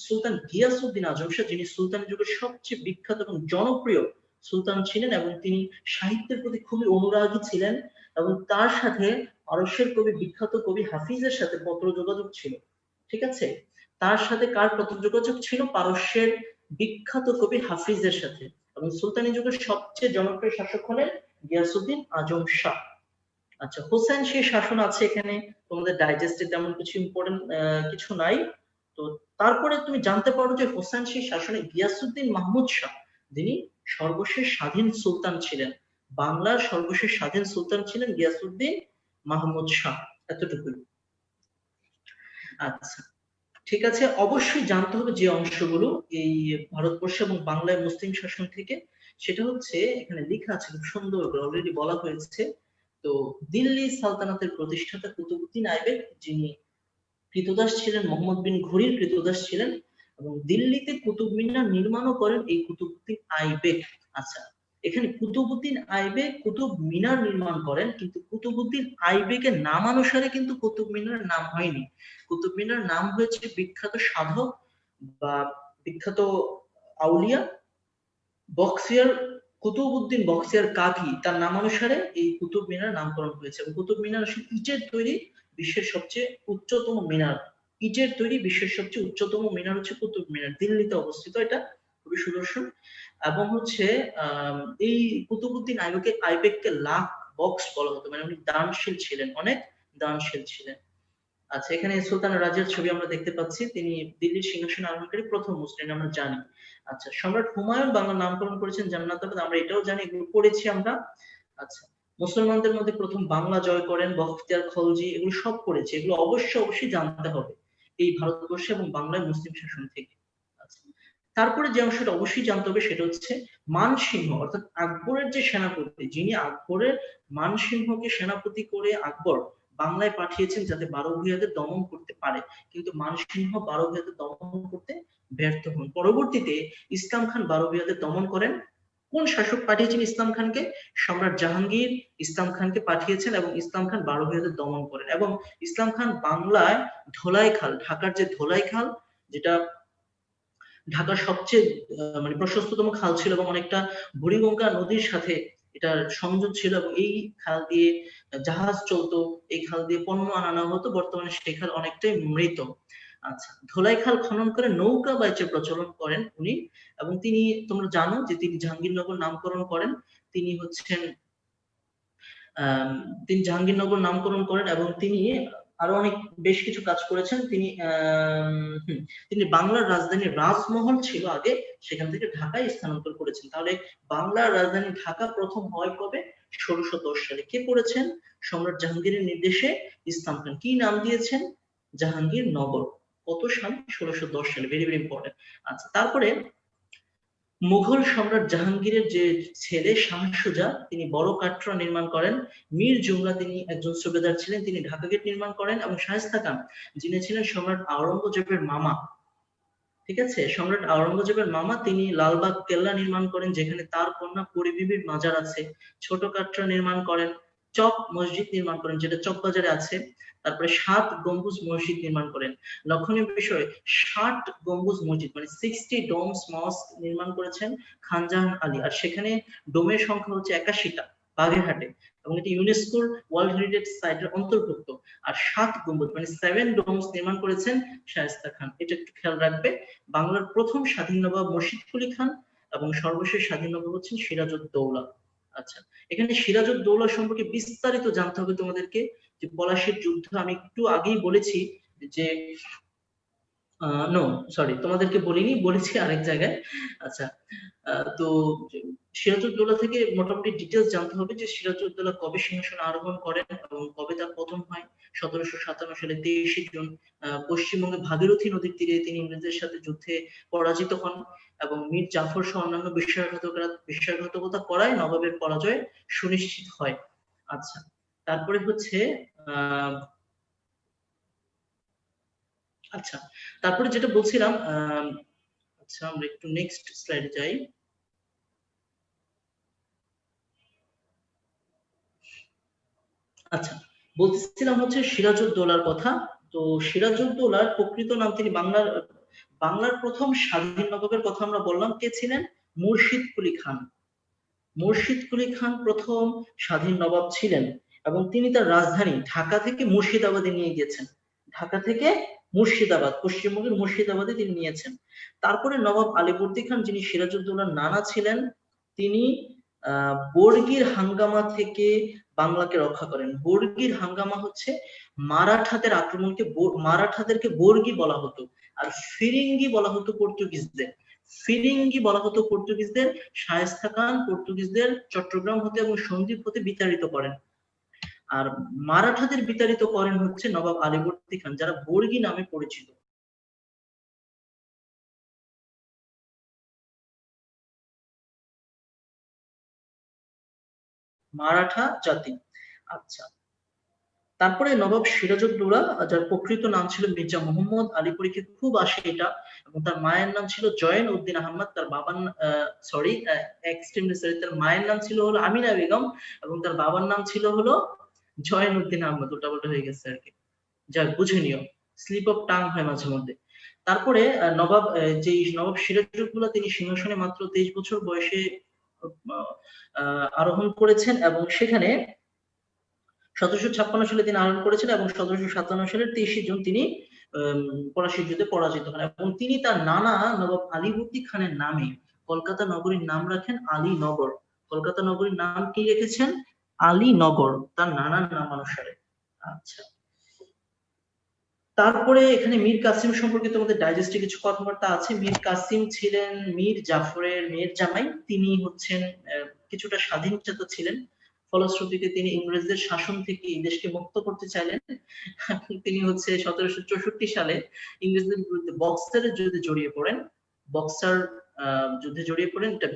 সুলতান গিয়াসউদ্দিন আজম শাহ, যিনি সুলতান যুগের সবচেয়ে বিখ্যাত এবং জনপ্রিয় সুলতান ছিলেন, এবং তিনি সাহিত্যের প্রতি খুবই অনুরাগী ছিলেন, এবং তার সাথে পারস্যের কবি, বিখ্যাত কবি হাফিজের সাথে পত্র যোগাযোগ ছিল। ঠিক আছে, তার সাথে কার পত্র যোগাযোগ ছিল? পারস্যের বিখ্যাত কবি হাফিজের সাথে। এবং সুলতানি যুগের সবচেয়ে জনপ্রিয় শাসক হলেন গিয়াসউদ্দিন আজম শাহ। আচ্ছা, হোসেন সেই শাসন আছে এখানে, তোমাদের ডাইজেস্টে তেমন কিছু ইম্পর্টেন্ট কিছু নাই। তো তারপরে তুমি জানতে পারো যে হোসেন সেই শাসনে গিয়াসউদ্দিন মাহমুদ শাহ, যিনি সর্বশেষ স্বাধীন সুলতান ছিলেন, বাংলার সর্বশেষ স্বাধীন সুলতান ছিলেন গিয়াসউদ্দিন মাহমুদ শাহ। এতটুকুই। আচ্ছা, ঠিক আছে, অবশ্যই জানতে হবে যে অংশগুলো এই ভারতবর্ষ এবং বাংলায় মুসলিম শাসন থেকে, সেটা হচ্ছে এখানে লেখা আছে খুব সুন্দর করে, অলরেডি বলা হয়েছে। তো দিল্লি সালতানাতের প্রতিষ্ঠাতা কুতুবউদ্দিন আইবেক, যিনি কৃতদাস ছিলেন, মোহাম্মদ বিন ঘুরির কৃতদাস ছিলেন, এবং দিল্লিতে কুতুব মিনার নির্মাণও করেন এই কুতুবউদ্দিন আইবেক। আচ্ছা, এখানে কুতুবউদ্দিন আইবেক কুতুব মিনার নির্মাণ করেন, কিন্তু কুতুবউদ্দিন আইবেকের নামানুসারে কিন্তু কুতুব মিনারের নাম হয়নি। কুতুব মিনার নাম হয়েছে বিখ্যাত সাধক বা বিখ্যাত আউলিয়া বখতিয়ার, কুতুবউদ্দিন বখতিয়ার কাকি, তার নামানুসারে এই কুতুব মিনার নামকরণ হয়েছে। এবং কুতুব মিনার আসলে ইটের তৈরি বিশ্বের সবচেয়ে উচ্চতম মিনার। ইটের তৈরি বিশ্বের সবচেয়ে উচ্চতম মিনার হচ্ছে কুতুব মিনার, দিল্লিতে অবস্থিত। এটা খুবই সুদর্শন। এবং হচ্ছে এই কুতুবউদ্দিন আইবেককে লাখ বক্স বলা হতো, মানে উনি দানশীল ছিলেন, অনেক দানশীল ছিলেন। আচ্ছা, এখানে সুলতান রাজিয়ার ছবি আমরা দেখতে পাচ্ছি, তিনি দিল্লির সিংহাসন আরোহণকারী প্রথম মুসলিম, আমরা জানি। আচ্ছা, সম্রাট হুমায়ুন বাংলার নামকরণ করেছেন জান্নাতাবাদ, আমরা এটাও জানি, এগুলো পড়েছি আমরা। আচ্ছা, মুসলমানদের মধ্যে প্রথম বাংলা জয় করেন বখতিয়ার খলজি, এগুলো সব পড়েছি, এগুলো অবশ্যই জানতে হবে এই ভারতবর্ষে এবং বাংলায় মুসলিম শাসন থেকে। আচ্ছা, তারপরে যে অংশটা অবশ্যই জানতে হবে সেটা হচ্ছে মানসিংহ, অর্থাৎ আকবরের যে সেনাপতি, যিনি আকবরের মানসিংহকে সেনাপতি করে আকবর বাংলায় পাঠিয়েছেন যাতে বারো ভূঁইয়াদের দমন করতে পারে, কিন্তু মানসিংহ বারো ভূঁইয়াদের দমন করতে ব্যর্থ হন। পরবর্তীতে ইসলাম খান বারো ভূঁইয়াদের দমন করেন। কোন শাসক পাঠিয়েছেন ইসলাম খানকে? সম্রাট জাহাঙ্গীর ইসলাম খানকে পাঠিয়েছেন, এবং ইসলাম খান বারো ভূঁইয়াদের দমন করেন। এবং ইসলাম খান বাংলায় ধোলাই খাল, ঢাকার যে ধোলাই খাল, যেটা ঢাকার সবচেয়ে মানে প্রশস্ততম খাল ছিল, এবং অনেকটা বুড়িগঙ্গা নদীর সাথে এটার সংযোগ ছিল, এবং এই খাল দিয়ে জাহাজ চলতো, এই খাল দিয়ে পণ্য আনানো হতো। বর্তমানে সেই খাল অনেকটাই মৃত। আচ্ছা, ধোলাই খাল খনন করে নৌকা বাইচের প্রচলন করেন উনি, এবং তিনি, তোমরা জানো যে তিনি জাহাঙ্গীরনগর নামকরণ করেন। তিনি হচ্ছেন তিনি জাহাঙ্গীরনগর নামকরণ করেন, এবং তিনি আরো অনেক বেশ কিছু কাজ করেছেন। তিনি বাংলার রাজধানী রাজমহল ছিল আগে, সেখান থেকে ঢাকায় স্থানান্তর করেছেন। তাহলে বাংলার রাজধানী ঢাকা প্রথম হয় কবে? 1610 সালে। কে করেছেন? সম্রাট জাহাঙ্গীরের নির্দেশে ইসলাম খান। কি নাম দিয়েছেন? জাহাঙ্গীরনগর। কত সাল? 1610 সালে। Very very important. আচ্ছা, তারপরে মুঘল সম্রাট জাহাঙ্গীরের যে ছেলে শাহ সুজা, তিনি বড় কাটরা নির্মাণ করেন। মীর জুমলা, তিনি একজন সুবেদার ছিলেন, তিনি ঢাকা গেট নির্মাণ করেন। এবং শায়েস্তা খান, যিনি ছিলেন সম্রাট আওরঙ্গজেবের মামা, ঠিক আছে, সম্রাট আওরঙ্গজেবের মামা, তিনি লালবাগ কেল্লা নির্মাণ করেন, যেখানে তার কন্যা পরিবিবির মাজার আছে। ছোট কাটরা নির্মাণ করেন। চক মসজিদ নির্মাণ করেন, যেটা চকবাজারে আছে। তারপরে 7 গম্বুজ মসজিদ নির্মাণ করেন। লক্ষণীয় বিষয়, 60 গম্বুজ মসজিদ মানে 60 ডোমস মস্ক নির্মাণ করেছেন খানজাহান আলী। আর সেখানে ডোমের সংখ্যা হচ্ছে 81টা বাগেরহাটে, এবং এটি ইউনেস্কোর ওয়ার্ল্ড হেরিটেজ সাইটের অন্তর্ভুক্ত। আর 7 গম্বুজ মানে 7 ডোমস নির্মাণ করেছেন শায়েস্তা খান। এটা একটু খেয়াল রাখবে। বাংলার প্রথম স্বাধীন নবাব মুর্শিদ কুলি খান, এবং সর্বশেষ স্বাধীন নবাব হচ্ছেন সিরাজউদ্দৌলা। আচ্ছা, এখানে সিরাজউদ্দৌলা সম্পর্কে বিস্তারিত জানতে হবে তোমাদেরকে। যে পলাশীর যুদ্ধ আমি একটু আগেই বলেছি যে নো সরি, তোমাদেরকে বলিনি, বলেছি আরেক জায়গায়। আচ্ছা, তো সিরাজউদ্দৌলা থেকে মোটামুটি ডিটেলস জানতে হবে যে সিরাজউদ্দৌলা কবে সিংহাসনে আরোহণ করেন এবং কবে তার পতন হয়। 1757 সালে 23শে জুন পশ্চিমবঙ্গে ভাগীরথী নদীর তীরে তিনি ইংরেজদের সাথে যুদ্ধে পরাজিত হন, এবং মীর জাফর সহ অন্যান্য বিশ্বাসঘাতকতা করায় নবাবের পরাজয় সুনিশ্চিত হয়। আচ্ছা, তারপরে হচ্ছে আহ আচ্ছা, তারপরে যেটা বলছিলাম, আচ্ছা আমরা একটু নেক্সট স্লাইডে যাই। আচ্ছা, বলতেছিলাম হচ্ছে সিরাজউদ্দৌলার কথা। তো সিরাজউদ্দৌলার প্রকৃত নাম, তিনি বাংলার বাংলার প্রথম স্বাধীন নবাবের কথা আমরা বললাম, কে ছিলেন? মুর্শিদ কুলি খান। মুর্শিদ কুলি খান প্রথম স্বাধীন নবাব ছিলেন, এবং তিনি তার রাজধানী ঢাকা থেকে মুর্শিদাবাদে নিয়ে গিয়েছেন। ঢাকা থেকে মুর্শিদাবাদ, পশ্চিমবঙ্গের মুর্শিদাবাদে তিনি নিয়েছেন। তারপরে নবাব আলীবর্দী খান, যিনি সিরাজউদ্দৌলার নানা ছিলেন, তিনি বর্গীর হাঙ্গামা থেকে বাংলাকে রক্ষা করেন। বর্গীর হাঙ্গামা হচ্ছে মারাঠাদের আক্রমণকে, মারাঠাদেরকে বর্গী বলা হতো, আর ফিরিঙ্গি বলা হতো পর্তুগিজদের। ফিরিঙ্গি বলা হতো পর্তুগিজদের। শায়েস্তা খান পর্তুগিজদের চট্টগ্রাম হতে এবং সন্দ্বীপ হতে বিতাড়িত করেন। আর মারাঠাদের বিতাড়িত করেন হচ্ছে নবাব আলীবর্দী খান, যারা বর্গী নামে পরিচিত। মারাঠা জাতি। আচ্ছা, তারপরে নবাব সিরাজউদ্দৌলা, যার প্রকৃত নাম ছিল মির্জা মোহাম্মদ আলী, পরীক্ষিত খুব আসে এটা, এবং তার মায়ের নাম ছিল জয়েন উদ্দিন আহমদ, তার বাবার সরি এক্সট্রিমলি সরি, তার মায়ের নাম ছিল হলো আমিনা বেগম, এবং তার বাবার নাম ছিল হলো জয়েন উদ্দিন আহমদ। উল্টাপাল্টা হয়ে গেছে আর কি, যাক বুঝে নিও, স্লিপ অফ টাং হয় মাঝে মধ্যে। তারপরে যে নবাব সিরাজউদ্দৌলা, তিনি সিংহাসনে মাত্র 23 বছর বয়সে আরোহণ করেছেন, এবং সেখানে 1756 সালে তিনি আরোহণ করেছেন, এবং 1757 সালের 23শে জুন তিনি পলাশীর যুদ্ধে পরাজিত হন, এবং তিনি তার নানা নবাব আলীবর্দী খানের নামে কলকাতা নগরীর নাম রাখেন আলীনগর। কলকাতা নগরীর নাম কি রেখেছেন? আলীনগর, তার নানার নাম অনুসারে। আচ্ছা, তারপরে এখানে মীর কাসিম সম্পর্কে তোমাদের ডাইজেস্টে কিছু কথাবার্তা আছে। মীর কাসিম ছিলেন মীর জাফরের মেয়ের জামাই। তিনি হচ্ছেন কিছুটা স্বাধীনচেতা ছিলেন। ফলশ্রুতিতে তিনি ইংরেজদের শাসন থেকে এই দেশকে মুক্ত করতে চাইলেন। তিনি হচ্ছে 1764 সালে ইংরেজদের বিরুদ্ধে বক্সারের যুদ্ধে জড়িয়ে পড়েন। বক্সার যুদ্ধে জড়িয়ে পড়েন, এটা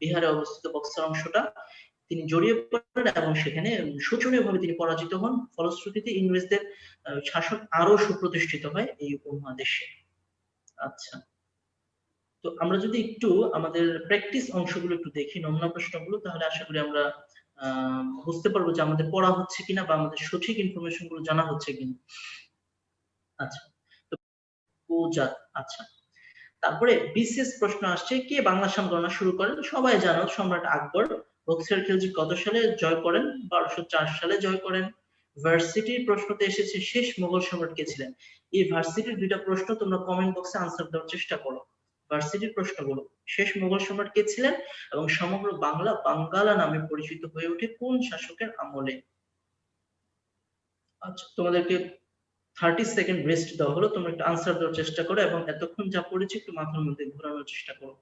বিহারে অবস্থিত বক্সার অংশটা। তিনি জড়িয়ে পড়েন এবং সেখানে শোচনীয়ভাবে তিনি পরাজিত হন। ফলশ্রুতিতে ইংরেজদের শাসন আরো সুপ্রতিষ্ঠিত হয় এই উপমহাদেশে। আচ্ছা, তো আমরা যদি একটু আমাদের প্র্যাকটিস অংশগুলো একটু দেখি, নমুনা প্রশ্নগুলো, তাহলে আশা করি আমরা বুঝতে পারবো যে আমাদের পড়া হচ্ছে কিনা বা আমাদের সঠিক ইনফরমেশন গুলো জানা হচ্ছে কিনা। আচ্ছা, তো পূজাত। আচ্ছা, তারপরে বিশেষ প্রশ্ন আসছে, কে বাংলা সাম গণনা শুরু করেন? সবাই জানো, সম্রাট আকবর। বক্সার খিলজি কত সালে জয় করেন? 1204 সালে জয় করেন। ভার্সিটির প্রশ্নতে এসেছে শেষ মুঘল সম্রাট কে ছিলেন? এই ভার্সিটির দুইটা প্রশ্ন তোমরা কমেন্ট বক্সে আনসার দেওয়ার চেষ্টা করো। ভার্সিটির প্রশ্নগুলো, শেষ মুঘল সম্রাট কে ছিলেন এবং সমগ্র বাংলা বাঙ্গালা নামে পরিচিত হয়ে ওঠে কোন শাসকের আমলে? আচ্ছা, তোমাদেরকে 30 সেকেন্ড রেস্ট দেওয়া হলো, তোমরা একটু আনসার দেওয়ার চেষ্টা করো, এবং এতক্ষণ যা পড়েছি একটু মাথার মধ্যে ঘোরানোর চেষ্টা করো।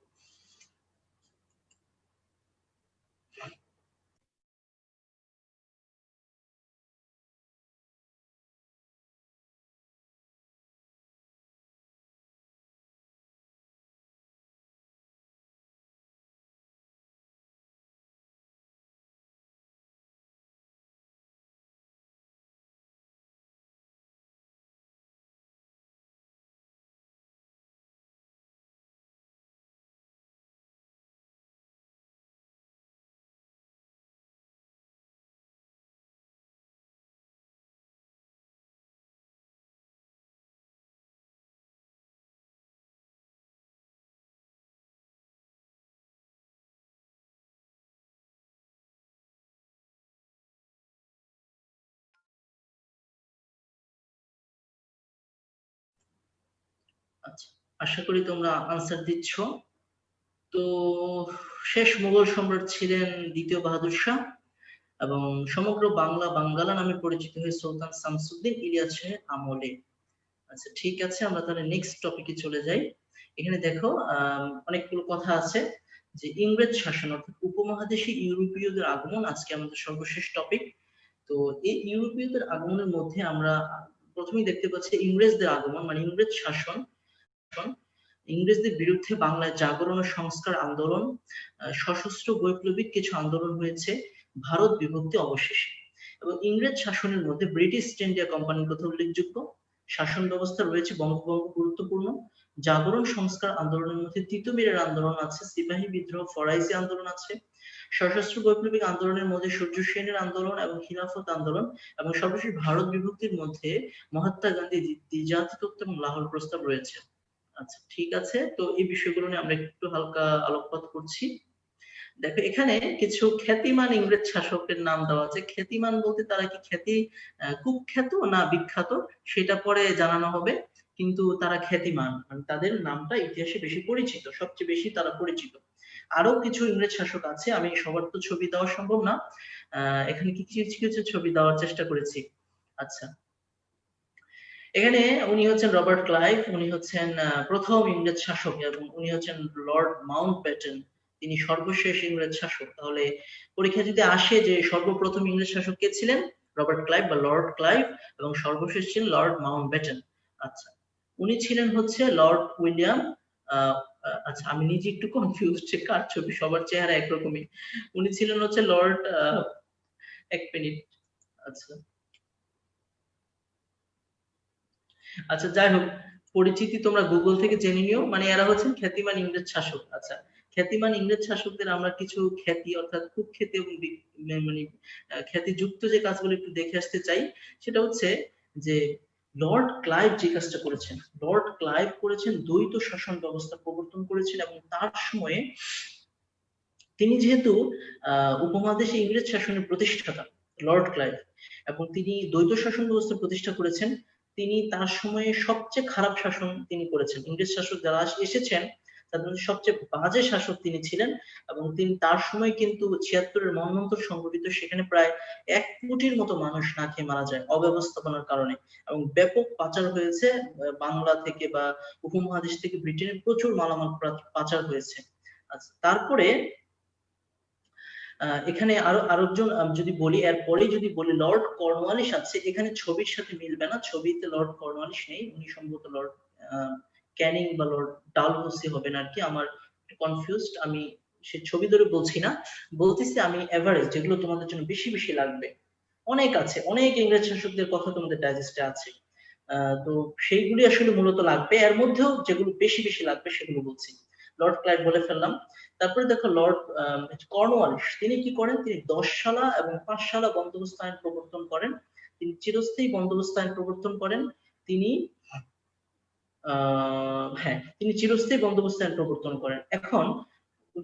আচ্ছা, আশা করি তোমরা আনসার দিচ্ছ। তো শেষ মুঘল সম্রাট ছিলেন দ্বিতীয় বাহাদুর শাহ, এবং সমগ্র বাঙ্গালা নামে পরিচিত হয়ে সুলতান শামসুদ্দিন ইলিয়াসের আমলে। আচ্ছা ঠিক আছে, আমরা তাহলে নেক্সট টপিকে চলে যাই। এখানে দেখো অনেকগুলো কথা আছে যে ইংরেজ শাসন অর্থাৎ উপমহাদেশে ইউরোপীয়দের আগমন আজকে আমাদের সর্বশেষ টপিক। তো এই ইউরোপীয়দের আগমনের মধ্যে আমরা প্রথমেই দেখতে পাচ্ছি ইংরেজদের আগমন, মানে ইংরেজ শাসন। ইংরেজদের বিরুদ্ধে বাংলায় জাগরণ ও সংস্কার আন্দোলন, সশস্ত্র বৈপ্লবিক কিছু আন্দোলন হয়েছে ভারত বিভক্তি অবশেষে। এবং ইংরেজ শাসনের মধ্যে ব্রিটিশ ইস্ট ইন্ডিয়া কোম্পানির কথা উল্লেখযোগ্য। শাসন ব্যবস্থা রয়েছে বঙ্গভঙ্গ গুরুত্বপূর্ণ। জাগরণ সংস্কার আন্দোলনের মধ্যে তিতুমিরের আন্দোলন আছে, সিপাহী বিদ্রোহ, ফরাইজি আন্দোলন আছে। সশস্ত্র বৈপ্লবিক আন্দোলনের মধ্যে সূর্য সেনের আন্দোলন এবং খিলাফত আন্দোলন, এবং সর্বশেষ ভারত বিভক্তির মধ্যে মহাত্মা গান্ধী দ্বিজাতি তত্ত্ব এবং লাহোর প্রস্তাব রয়েছে। আচ্ছা ঠিক আছে, তো এই বিষয়গুলো নিয়ে আমরা একটু হালকা আলোকপাত করছি। দেখো এখানে কিছু খ্যাতিমান ইংরেজ শাসকের নাম দেওয়া আছে। খ্যাতিমান বলতে তারা কি খ্যাতি কুখ্যাত না বিখ্যাত সেটা পরে জানানো হবে, কিন্তু তারা খ্যাতিমান, মানে তাদের নামটা ইতিহাসে বেশি পরিচিত, সবচেয়ে বেশি তারা পরিচিত। আরো কিছু ইংরেজ শাসক আছে, আমি সবার তো ছবি দেওয়া সম্ভব না, এখানে কিছু কিছু ছবি দেওয়ার চেষ্টা করেছি। আচ্ছা, এখানে উনি হচ্ছেন রবার্ট ক্লাইভ, উনি হচ্ছেন প্রথম ইংরেজ শাসক, এবং উনি হচ্ছেন লর্ড মাউন্টব্যাটেন, তিনি সর্বশেষ ইংরেজ শাসক। তাহলে পরীক্ষা যদি আসে যে সর্বপ্রথম ইংরেজ শাসক কে ছিলেন, রবার্ট ক্লাইভ বা লর্ড ক্লাইভ, এবং সর্বশেষ ছিলেন লর্ড মাউন্টব্যাটেন। আচ্ছা, উনি ছিলেন হচ্ছে লর্ড উইলিয়াম। আচ্ছা আমি নিজে একটু কনফিউজ যে কার ছবি, সবার চেহারা একরকমই। উনি ছিলেন হচ্ছে লর্ড, এক মিনিট। আচ্ছা আচ্ছা যাই হোক, পরিচিতি তোমরা গুগল থেকে জেনে নিও, মানে এরা হচ্ছেন খ্যাতিমান ইংরেজ শাসক। আচ্ছা, খ্যাতিমান ইংরেজ শাসকদের আমরা কিছু খ্যাতি অর্থাৎ খুব খ্যাতি এবং মানে খ্যাতিযুক্ত যে কাজগুলো একটু দেখে আসতে চাই। সেটা হচ্ছে যে লর্ড ক্লাইভ যে কাজটা করেছেন, লর্ড ক্লাইভ করেছেন দ্বৈত শাসন ব্যবস্থা প্রবর্তন করেছেন, এবং তার সময়ে তিনি যেহেতু উপমহাদেশে ইংরেজ শাসনের প্রতিষ্ঠাতা লর্ড ক্লাইভ, এবং তিনি দ্বৈত শাসন ব্যবস্থা প্রতিষ্ঠা করেছেন। তিনি তার সময়ে সবচেয়ে খারাপ শাসন তিনি করেছেন। ইংরেজ শাসক যারা এসেছেন তাদের মধ্যে সবচেয়ে বাজে শাসক তিনি ছিলেন, এবং তিনি তার সময় কিন্তু ৭৬-এর মন্বন্তর সংঘটিত, সেখানে প্রায় ১ কোটির মতো মানুষ না খেয়ে মারা যায় অব্যবস্থাপনার কারণে, এবং ব্যাপক পাচার হয়েছে বাংলা থেকে বা উপমহাদেশ থেকে ব্রিটেনে প্রচুর মালামাল পাচার হয়েছে। আচ্ছা, তারপরে এখানে আরো আরেকজন যদি বলি, এরপরে যদি বলি লর্ড কর্নওয়ালিস আছে, এখানে ছবির সাথে মিলবে না, ছবিতে লর্ড কর্নওয়ালিস নেই, উনি সম্ভবত লর্ড ক্যানিং বা লর্ড ডালহৌসি হবেন আর কি, আমার কনফিউজড, আমি সে ছবি ধরে বলছি না, বলতেছি আমি এভারেজ যেগুলো তোমাদের জন্য বেশি বেশি লাগবে। অনেক আছে, অনেক ইংরেজ শাসকদের কথা তোমাদের ডাইজেস্টে আছে, তো সেইগুলি আসলে মূলত লাগবে, এর মধ্যেও যেগুলো বেশি বেশি লাগবে সেগুলো বলছি। লর্ড ক্লাইভ বলে ফেললাম। তারপরে দেখো লর্ড কর্নওয়ালিস, তিনি কি করেন, তিনি ১০ শালা এবং ৫ শালা বন্দোবস্ত আইন প্রবর্তন করেন, তিনি চিরস্থায়ী বন্দোবস্ত আইন প্রবর্তন করেন। তিনি হ্যাঁ, তিনি চিরস্থায়ী বন্দোবস্ত আইন প্রবর্তন করেন। এখন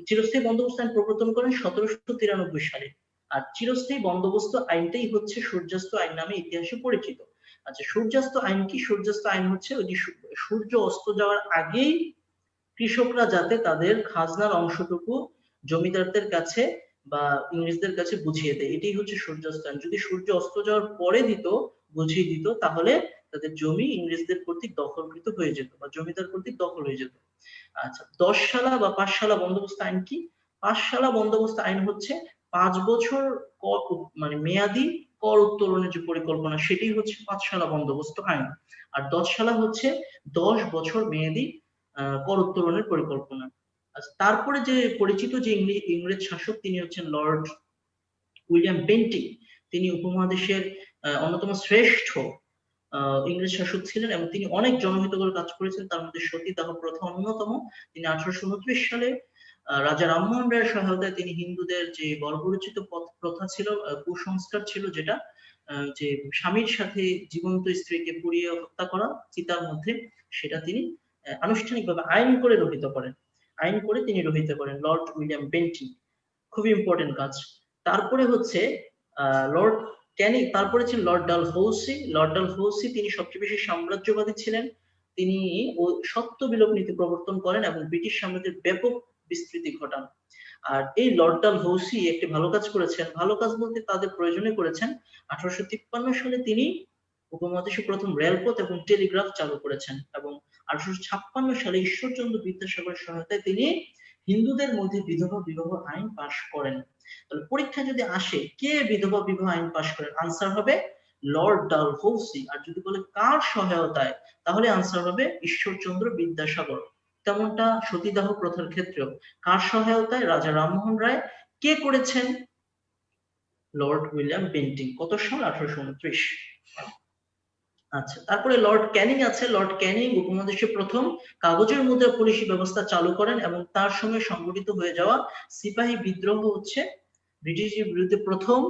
চিরস্থায়ী বন্দোবস্ত আইন প্রবর্তন করেন ১৭৯৩ সালে। আর চিরস্থায়ী বন্দোবস্ত আইনটাই হচ্ছে সূর্যাস্ত আইন নামে ইতিহাসে পরিচিত। আচ্ছা, সূর্যাস্ত আইন কি? সূর্যাস্ত আইন হচ্ছে ওই যে সূর্য অস্ত যাওয়ার আগেই কৃষকরা যাতে তাদের খাজনার অংশটুকু জমিদারদের কাছে বা ইংরেজদের কাছে বুঝিয়ে দেয়, এটাই হচ্ছে সূর্যাস্ত আইন। যদি সূর্য অস্ত যাওয়ার পরে দিত, বুঝিয়ে দিত, তাহলে তাদের জমি ইংরেজদের কর্তৃক দখলকৃত হয়ে যেত বা জমিদার কর্তৃক দখল হয়ে যেত। আচ্ছা, ১০ শালা বা ৫ শালা বন্দোবস্ত আইন কি? ৫ শালা বন্দোবস্ত আইন হচ্ছে ৫ বছর মানে মেয়াদি কর উত্তোলনের যে পরিকল্পনা, সেটাই হচ্ছে ৫ শালা বন্দোবস্ত আইন। আর ১০ শালা হচ্ছে ১০ বছর মেয়াদি কর উত্তোলনের পরিকল্পনা। আচ্ছা, তারপরে যে পরিচিত যে ইংরেজ শাসক, তিনি হচ্ছেন লর্ড উইলিয়াম বেন্টিং। তিনি উপমহাদেশের অন্যতম শ্রেষ্ঠ ইংরেজ শাসক ছিলেন, এবং তিনি অনেক জনহিতকর কাজ করেছেন, তার মধ্যে সতীদাহ প্রথা অন্যতম। তিনি ১৮২৯ সালে রাজা রামমোহন রায়ের সহায়তায় তিনি হিন্দুদের যে বর্বরোচিত প্রথা ছিল, কুসংস্কার ছিল, যেটা যে স্বামীর সাথে জীবন্ত স্ত্রীকে পুড়িয়ে হত্যা করা চিতার মধ্যে, সেটা তিনি আনুষ্ঠানিকভাবে আইন করে রহিত করেন। আইন করে তিনি রহিত করেন লর্ড উইলিয়াম বেন্টিং, খুবই ইম্পর্টেন্ট কাজ। তারপরে হচ্ছে লর্ড ক্যানিং, তারপরে ছিলেন লর্ড ডালহৌসি। লর্ড ডালহৌসি তিনি সবচেয়ে বেশি সাম্রাজ্যবাদী ছিলেন। তিনি সত্য বিলোপ নীতি প্রবর্তন করেন এবং ব্রিটিশ সাম্রাজ্যের ব্যাপক বিস্তৃতি ঘটান। আর এই লর্ড ডালহৌসি একটি ভালো কাজ করেছেন, ভালো কাজ বলতে তাদের প্রয়োজনে করেছেন। 1853 সালে তিনি উপমহাদেশে প্রথম রেলপথ এবং টেলিগ্রাফ চালু করেছেন এবং 1856 সালে ঈশ্বরচন্দ্র বিদ্যাসাগরের সহায়তায় তিনি হিন্দুদের মধ্যে বিধবা বিবাহ আইন পাশ করেন। তাহলে পরীক্ষা যদি আসে কে বিধবা বিবাহ আইন পাশ করেন, আনসার হবে লর্ড ডালহৌসি। আর যদি বলে কার সহায়তায়, তাহলে আনসার হবে ঈশ্বরচন্দ্র বিদ্যাসাগর। তেমনটা সতীদাহ প্রথার ক্ষেত্রেও কার সহায়তায়, রাজা রামমোহন রায়। কে করেছেন, লর্ড উইলিয়াম বেন্টিং। কত সাল, 1829। আচ্ছা, তারপরে লর্ড ক্যানিং আছে। লর্ড ক্যানিং উপমহাদেশে প্রথম কাগজের মুদ্রা পলিসি ব্যবস্থা চালু করেন এবং তার সঙ্গে সংগঠিত হয়ে যাওয়া সিপাহী বিদ্রোহ হচ্ছে ব্রিটিশের বিরুদ্ধে প্রথম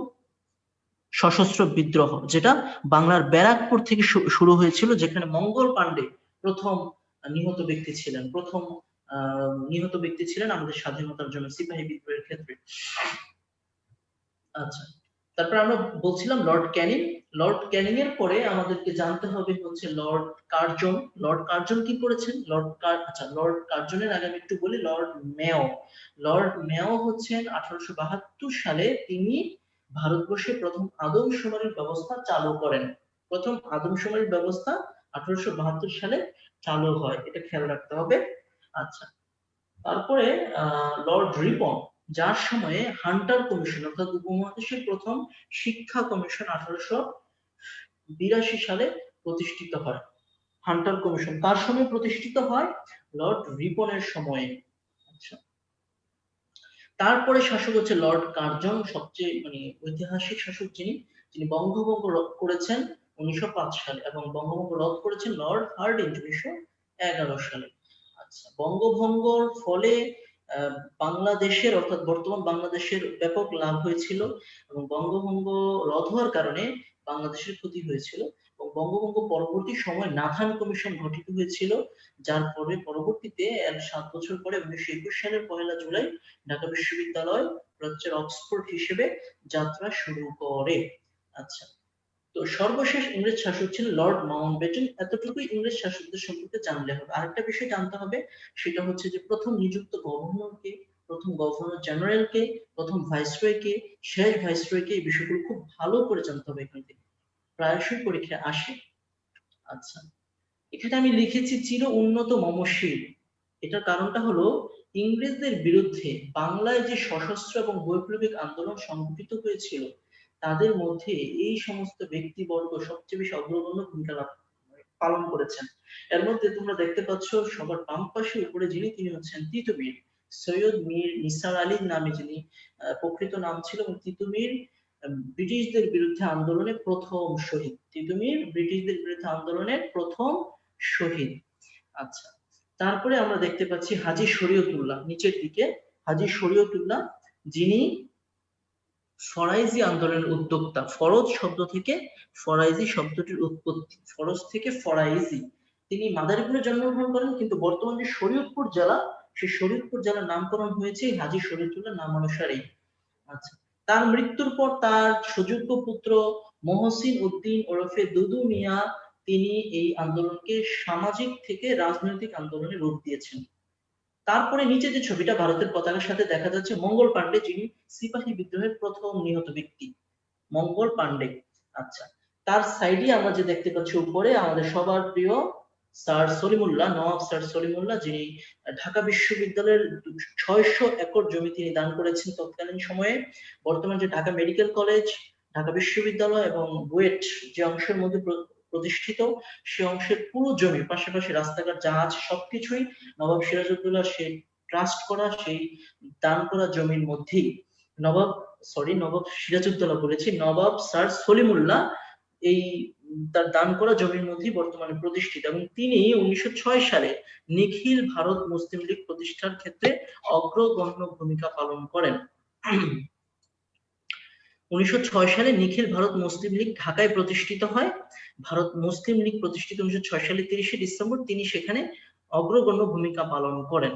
সশস্ত্র বিদ্রোহ, যেটা বাংলার ব্যারাকপুর থেকে শুরু হয়েছিল, যেখানে মঙ্গল পাণ্ডে প্রথম নিহত ব্যক্তি ছিলেন, প্রথম নিহত ব্যক্তি ছিলেন আমাদের স্বাধীনতার জন্য সিপাহী বিদ্রোহের ক্ষেত্রে। আচ্ছা, তারপর আমরা বলছিলাম লর্ড ক্যানিং। লর্ড ক্যানিং এর পরে আমাদেরকে জানতে হবে হচ্ছে লর্ড কার্জন। লর্ড কার্জন কি করেছেন, লর্ড কার্জনের আগে আমি একটু বলি লর্ড মেয়ো। লর্ড মেয়ো হচ্ছেন 1872 সালে তিনি ভারতবর্ষে প্রথম আদমশুমারির ব্যবস্থা চালু করেন। প্রথম আদমশুমারির ব্যবস্থা 1872 সালে চালু হয়, এটা খেয়াল রাখতে হবে। আচ্ছা, তারপরে লর্ড রিপন, যার সময়ে হান্টার কমিশন অর্থাৎ উপমহাদেশের প্রথম শিক্ষা কমিশন 1882 সালে প্রতিষ্ঠিত হয়। হান্টার কমিশন কার সময় প্রতিষ্ঠিত হয়, লর্ড রিপনের সময়ে। আচ্ছা, তারপরে শাসক হচ্ছে লর্ড কার্জন, সবচেয়ে ঐতিহাসিক শাসক যিনি বঙ্গভঙ্গ করেছেন 1905 সালে এবং বঙ্গভঙ্গ রদ করেছেন লর্ড হার্ডিঞ্জ 1911 সালে। আচ্ছা, বঙ্গভঙ্গর ফলে বাংলাদেশের অর্থাৎ বর্তমান বাংলাদেশের ব্যাপক লাভ হয়েছিল এবং বঙ্গভঙ্গ রদ হওয়ার কারণে বাংলাদেশের ক্ষতি হয়েছিল এবং বঙ্গভঙ্গ পরবর্তী সময় নাথান কমিশন গঠিত হয়েছিল, যার পরে পরবর্তীতে 7 বছর পরে 1921 সালের 1 জুলাই ঢাকা বিশ্ববিদ্যালয় প্রাচ্যের অক্সফোর্ড হিসেবে যাত্রা শুরু করে। আচ্ছা, তো সর্বশেষ ইংরেজ শাসক ছিলেন লর্ড মাউন্টব্যাটেন। এতটুকুই ইংরেজ শাসকদের সম্পর্কে জানলে হবে। আরেকটা বিষয় জানতে হবে, সেটা হচ্ছে যে প্রথম নিযুক্ত গভর্নর কে, প্রথম গভর্নর জেনারেল কে, প্রথম ভাইসরয় কে, শেষ ভাইসরয় কে, এই বিষয়গুলো খুব ভালো করে জানতে হবে, এখান থেকে প্রায়শই পরীক্ষায় আসে। আচ্ছা, এখানে আমি লিখেছি চির উন্নত মমশীল। এটার কারণটা হলো ইংরেজদের বিরুদ্ধে বাংলায় যে সশস্ত্র এবং বৈপ্লবিক আন্দোলন সংঘটিত হয়েছিল, তাদের মধ্যে এই সমস্ত ব্যক্তিবর্গ সবচেয়ে বেশি অগ্রগণ্য ভূমিকা পালন করেছেন। এর মধ্যে তোমরা দেখতে পাচ্ছ সবার বাম পাশে উপরে যিনি, তিনি হচ্ছেন তিতুমীর সৈয়দ মীর নিসার আলীর নামে, যিনি প্রকৃত নাম ছিল। এবং তিতুমীর ব্রিটিশদের বিরুদ্ধে আন্দোলনে প্রথম শহীদ। তিতুমীর ব্রিটিশদের বিরুদ্ধে আন্দোলনের প্রথম শহীদ। আচ্ছা, তারপরে আমরা দেখতে পাচ্ছি হাজী শরীয়তুল্লাহ নিচের দিকে। হাজী শরীয়তুল্লাহ, যিনি ফরাইজি আন্দোলনের উদ্যোক্তা। ফরজ শব্দ থেকে ফরাইজি শব্দটির উৎপত্তি, ফরজ থেকে ফরাইজি। তিনি মাদারীপুরে জন্মগ্রহণ করেন, কিন্তু বর্তমান যে শরীয়তপুর জেলা, সেই শরীয়তপুর জেলার নামকরণ হয়েছে হাজী শরীয়তুল্লাহ নাম অনুসারেই। আচ্ছা, তার মৃত্যুর পর তার সুযোগ্য পুত্র মহসিন উদ্দিন ওরফে দুদু মিয়া, তিনি এই আন্দোলনকে সামাজিক থেকে রাজনৈতিক আন্দোলনে রূপ দিয়েছেন। তারপরে নিচে যে ছবিটা ভারতের পতাকার সাথে দেখা যাচ্ছে, মঙ্গল পাণ্ডে, যিনি সিপাহী বিদ্রোহের প্রথম নিহত ব্যক্তি, মঙ্গল পাণ্ডে। আচ্ছা, তার সাইডে আমরা যে দেখতে পাচ্ছি উপরে আমাদের সবার প্রিয় স্যার সলিমুল্লাহ, নওয়াব স্যার সলিমুল্লাহ, যিনি ঢাকা বিশ্ববিদ্যালয়ের 600 একর জমি তিনি দান করেছেন তৎকালীন সময়ে। বর্তমান যে ঢাকা মেডিকেল কলেজ, ঢাকা বিশ্ববিদ্যালয় এবং বুয়েট যে অংশের মধ্যে প্রতিষ্ঠিত, সে অংশের পুরো জমি, পাশাপাশি রাস্তাঘাট, জাহাজ, সবকিছুই নবাব সিরাজউদ্দৌলা সেই ট্রাস্ট করা, সেই দান করা জমির মধ্যেই নবাব সিরাজউদ্দৌলা বলেছি, নবাব স্যার সলিমুল্লাহ এই তার দান করা জমির মধ্যেই বর্তমানে প্রতিষ্ঠিত। এবং তিনি 1906 সালে নিখিল ভারত মুসলিম লীগ প্রতিষ্ঠার ক্ষেত্রে অগ্রগণ্য ভূমিকা পালন করেন। 1906 সালে নিখিল ভারত মুসলিম লীগ ঢাকায় প্রতিষ্ঠিত হয়। ভারত মুসলিম লীগ প্রতিষ্ঠিত 1906 সালে 30শে ডিসেম্বর। তিনি সেখানে অগ্রগণ্য ভূমিকা পালন করেন,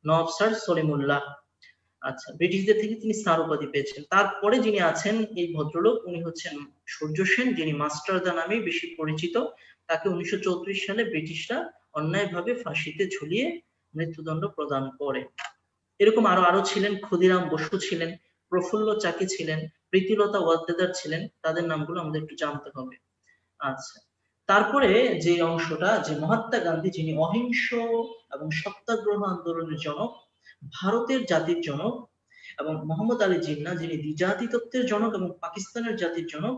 নওয়াব স্যার সলিমুল্লাহ। আচ্ছা, ব্রিটিশদের থেকে তিনি স্যার উপাধি পেয়েছেন। তারপরে যিনি আছেন এই ভদ্রলোক, উনি হচ্ছেন সূর্য সেন, যিনি মাস্টারদা নামে বেশি পরিচিত। তাকে 1934 সালে ব্রিটিশরা অন্যায়ভাবে ফাঁসিতে ঝুলিয়ে মৃত্যুদণ্ড প্রদান করে। এরকম আরো ছিলেন, ক্ষুদিরাম বসু ছিলেন, প্রফুল্ল চাকি ছিলেন, প্রীতিলতা ওয়াদ্দেদার ছিলেন, তাদের নামগুলো আমাদের একটু জানতে হবে। আচ্ছা, তারপরে যে অংশটা, যে মহাত্মা গান্ধী যিনি অহিংস এবং সত্যাগ্রহ আন্দোলনের জনক, ভারতের জাতির জনক, এবং মোহাম্মদ আলী জিন্নাহ যিনি দ্বিজাতি তত্ত্বের জনক এবং পাকিস্তানের জাতির জনক,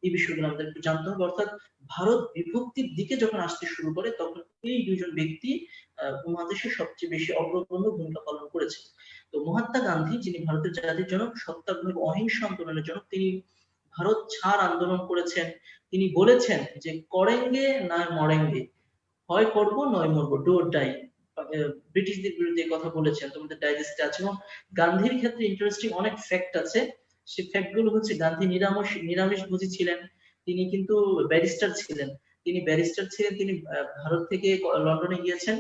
এই বিষয়গুলো আমাদের একটু জানতে হবে। অর্থাৎ ভারত বিভক্তির দিকে যখন আসতে শুরু করে তখন এই দুজন ব্যক্তি উপমহাদেশে সবচেয়ে বেশি অগ্রগণ্য ভূমিকা পালন করেছে। তো মহাত্মা গান্ধী যিনি ভারতের জাতির জনক, সত্যাগ্রহ অহিংস আন্দোলনের জনক, তিনি ভারত ছাড় আন্দোলন করেছেন। তিনি বলেছেন যে করেঙ্গে না মরেঙ্গে, হয় করব নয় মরবো, ডু অর ডাই। ব্রিটিশদের বিরুদ্ধে কথা বলেছেন, তোমাদের ডাইজেস্টে আছে। এবং গান্ধীর ক্ষেত্রে ইন্টারেস্টিং অনেক ফ্যাক্ট আছে। সেই ফ্যাক্ট গুলো হচ্ছে, গান্ধী নিরামিষ ভোজী ছিলেন, তিনি কিন্তু ব্যারিস্টার ছিলেন। তিনি ভারত থেকে লন্ডনে গিয়েছেন,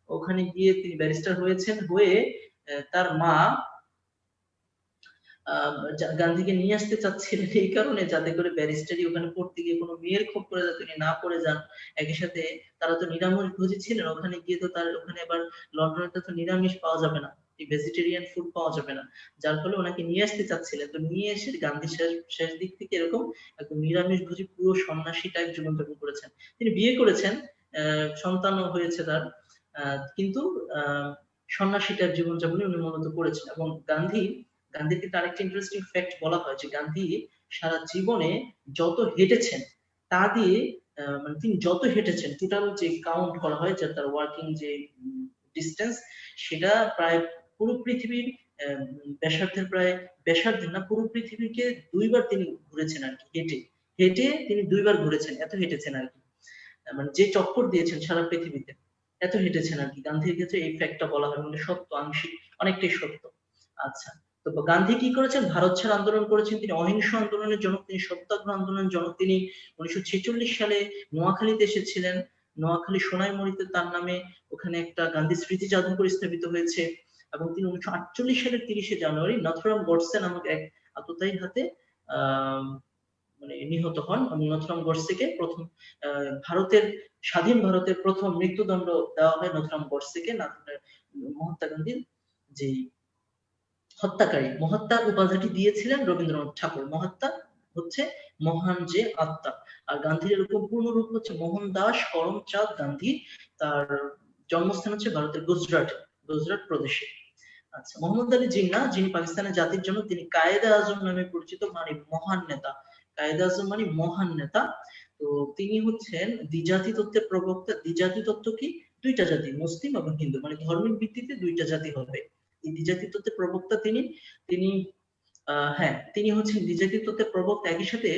ওখানে গিয়ে তিনি ব্যারিস্টার হয়েছেন, হয়ে তার মা গান্ধীকে নিয়ে আসতে চাচ্ছিলেন এই কারণে, যাতে করে ব্যারিস্টারি ওখানে পড়তে গিয়ে কোনো মেয়ের খোপ করে যাতে উনি না পড়ে যান। একই সাথে তারা তো নিরামিষ ভোজী ছিলেন, ওখানে গিয়ে তো তার ওখানে আবার লন্ডনে তো নিরামিষ পাওয়া যাবে না, ভেজিটেরিয়ান ফুড পাওয়া যাবে না, যার ফলে ওনাকে নিয়ে আসতে চাচ্ছিলেন। তো নিয়ে এসে গান্ধী শেষ দিক থেকে এরকম একদম নিরামিষ ভোজী পুরো সন্ন্যাসী টাইপ জীবনযাপন করেছেন। তিনি বিয়ে করেছেন, সন্তানও হয়েছে তার, কিন্তু সন্ন্যাসী টাইপ জীবনযাপনই উনি মূলত করেছেন। এবং গান্ধীর কিন্তু আরেকটা ইন্টারেস্টিং ফ্যাক্ট বলা হয় যে গান্ধী সারা জীবনে যত হেঁটেছেন তা দিয়ে, মানে তিনি যত হেঁটেছেন টোটাল যে কাউন্ট করা হয়, যে তার ওয়ার্কিং যে ডিস্টেন্স, সেটা প্রায় পুরো পৃথিবীর ব্যাসার্ধের প্রায়, ব্যাসার্ধের না, পুরো পৃথিবীকে 2বার তিনি ঘুরেছেন আর কি, হেঁটে হেঁটে তিনি 2বার ঘুরেছেন, এত হেঁটেছেন আর কি। মানে যে চক্কর দিয়েছেন সারা পৃথিবীতে, এত হেঁটেছেন আর কি। গান্ধীর ক্ষেত্রে এই ফ্যাক্টটা বলা হয়, মানে সত্য, আংশিক অনেকটাই সত্য। আচ্ছা, তো গান্ধী কি করেছেন? ভারত ছাড় আন্দোলন করেছেন, তিনি অহিংস আন্দোলনের জনক, তিনি সত্যাগ্রহ আন্দোলনের জনক। তিনি 1946 সালে নোয়াখালীতে এসেছিলেন, নোয়াখালী সোনাইমুড়িতে তার নামে ওখানে একটা গান্ধী স্মৃতি জাদুঘর স্থাপিত হয়েছে। এবং তিনি 1948 সালের 30শে জানুয়ারি নাথুরাম গডসে নামক এক আততায়ীর হাতে আহ মানে নিহত হন। এবং নাথুরাম গডসেকে প্রথম স্বাধীন ভারতের প্রথম মৃত্যুদণ্ড দেওয়া হয় নাথুরাম গডসেকে, মহাত্মা গান্ধীর যে হত্যাকারী। মহাত্মা উপাধিটি দিয়েছিলেন রবীন্দ্রনাথ ঠাকুর। মহাত্মা হচ্ছে মহান যে আত্মা, আর গান্ধীর এরকম পূর্ণ রূপ হচ্ছে মোহনদাস করমচাঁদ গান্ধী। তার জন্মস্থান হচ্ছে ভারতের গুজরাট প্রদেশে। আচ্ছা, মোহাম্মদ আলী জিন্নাহ যিনি পাকিস্তানের জাতির জন্য, তিনি কায়েদে আজম নামে পরিচিত, মানে মহান নেতা। কায়েদে আজম মানে মহান নেতা। তো তিনি হচ্ছেন দ্বিজাতি তত্ত্বের প্রবক্তা। দ্বিজাতি তত্ত্ব কি? দুইটা জাতি, মুসলিম এবং হিন্দু, মানে ধর্মের ভিত্তিতে দুইটা জাতি হবে। এই দ্বিজাতি তত্ত্বের প্রবক্তা তিনি। তিনি হ্যাঁ, তিনি হচ্ছেন দ্বিজাতি তত্ত্বের প্রবক্তা। একই সাথে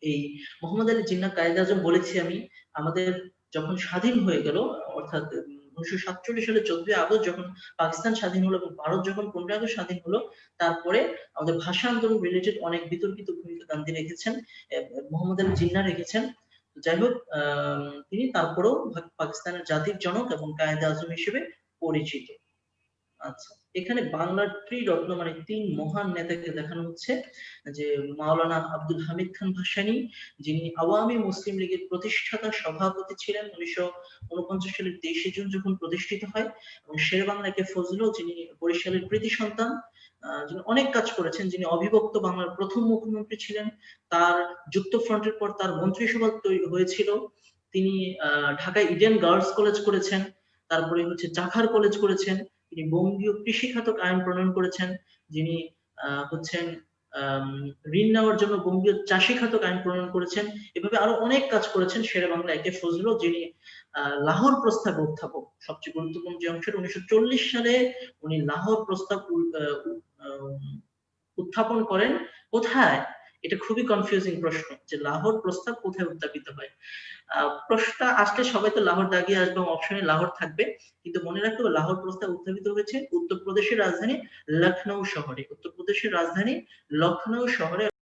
এই মোহাম্মদ আলী জিন্নাহ কায়েদে আজম বলেছি আমি, আমাদের যখন স্বাধীন হয়ে গেল, অর্থাৎ 1947 সালে 14 আগস্ট যখন পাকিস্তান স্বাধীন হলো এবং ভারত যখন 15 আগস্ট স্বাধীন হলো, তারপরে আমাদের ভাষা আন্দোলন রিলেটেড অনেক বিতর্কিত ভূমিকা গান্ধী রেখেছেন, মোহাম্মদ আলী জিন্নাহ রেখেছেন। যাই হোক, তিনি তারপরেও পাকিস্তানের জাতির জনক এবং কায়েদে আজম হিসেবে পরিচিত। আচ্ছা, এখানে বাংলার ত্রিরত্ন মানে 3 মহান নেতাকে দেখানো হচ্ছে, যে মাওলানা আব্দুল হামিদ খান ভাসানী, যিনি আওয়ামী মুসলিম লীগের প্রতিষ্ঠাতা সভাপতি ছিলেন 1949 সালের 23শে জুন যখন প্রতিষ্ঠিত হয়। এবং শেরেবাংলা একে ফজলুল, যিনি বরিশালের কৃতি সন্তান, যিনি অনেক কাজ করেছেন, যিনি অবিভক্ত বাংলার প্রথম মুখ্যমন্ত্রী ছিলেন। তার যুক্তফ্রন্টের পর তার মন্ত্রিসভা তৈরি হয়েছিল। তিনি ঢাকায় ইডেন গার্লস কলেজ করেছেন, তারপরে হচ্ছে চাখার কলেজ করেছেন। তিনি বঙ্গীয় কৃষি খাতক আইন প্রণয়ন করেছেন, যিনি হচ্ছেন ঋণ নেওয়ার জন্য বঙ্গীয় চাষি খাতক আইন প্রণয়ন করেছেন। এভাবে আরো অনেক কাজ করেছেন শেরেবাংলা একে ফজলুল, যিনি লাহোর প্রস্তাব উত্থাপক। সবচেয়ে গুরুত্বপূর্ণ যে অংশটা, 1940 সালে উনি লাহোর প্রস্তাব উত্থাপন করেন। কোথায়? এটা খুবই কনফিউজিং প্রশ্ন, যে লাহোর প্রস্তাব কোথায় উত্থাপিত হয়। প্রশ্নটা আসলে সবাই তো লাহোর দাগিয়ে আসবে, অপশনে লাহোর থাকবে, কিন্তু মনে রাখতে হবে লাহোর প্রস্তাব উত্থাপিত হয়েছে উত্তরপ্রদেশের রাজধানী লখনৌ শহরে। উত্তরপ্রদেশের রাজধানী লখনৌ শহরে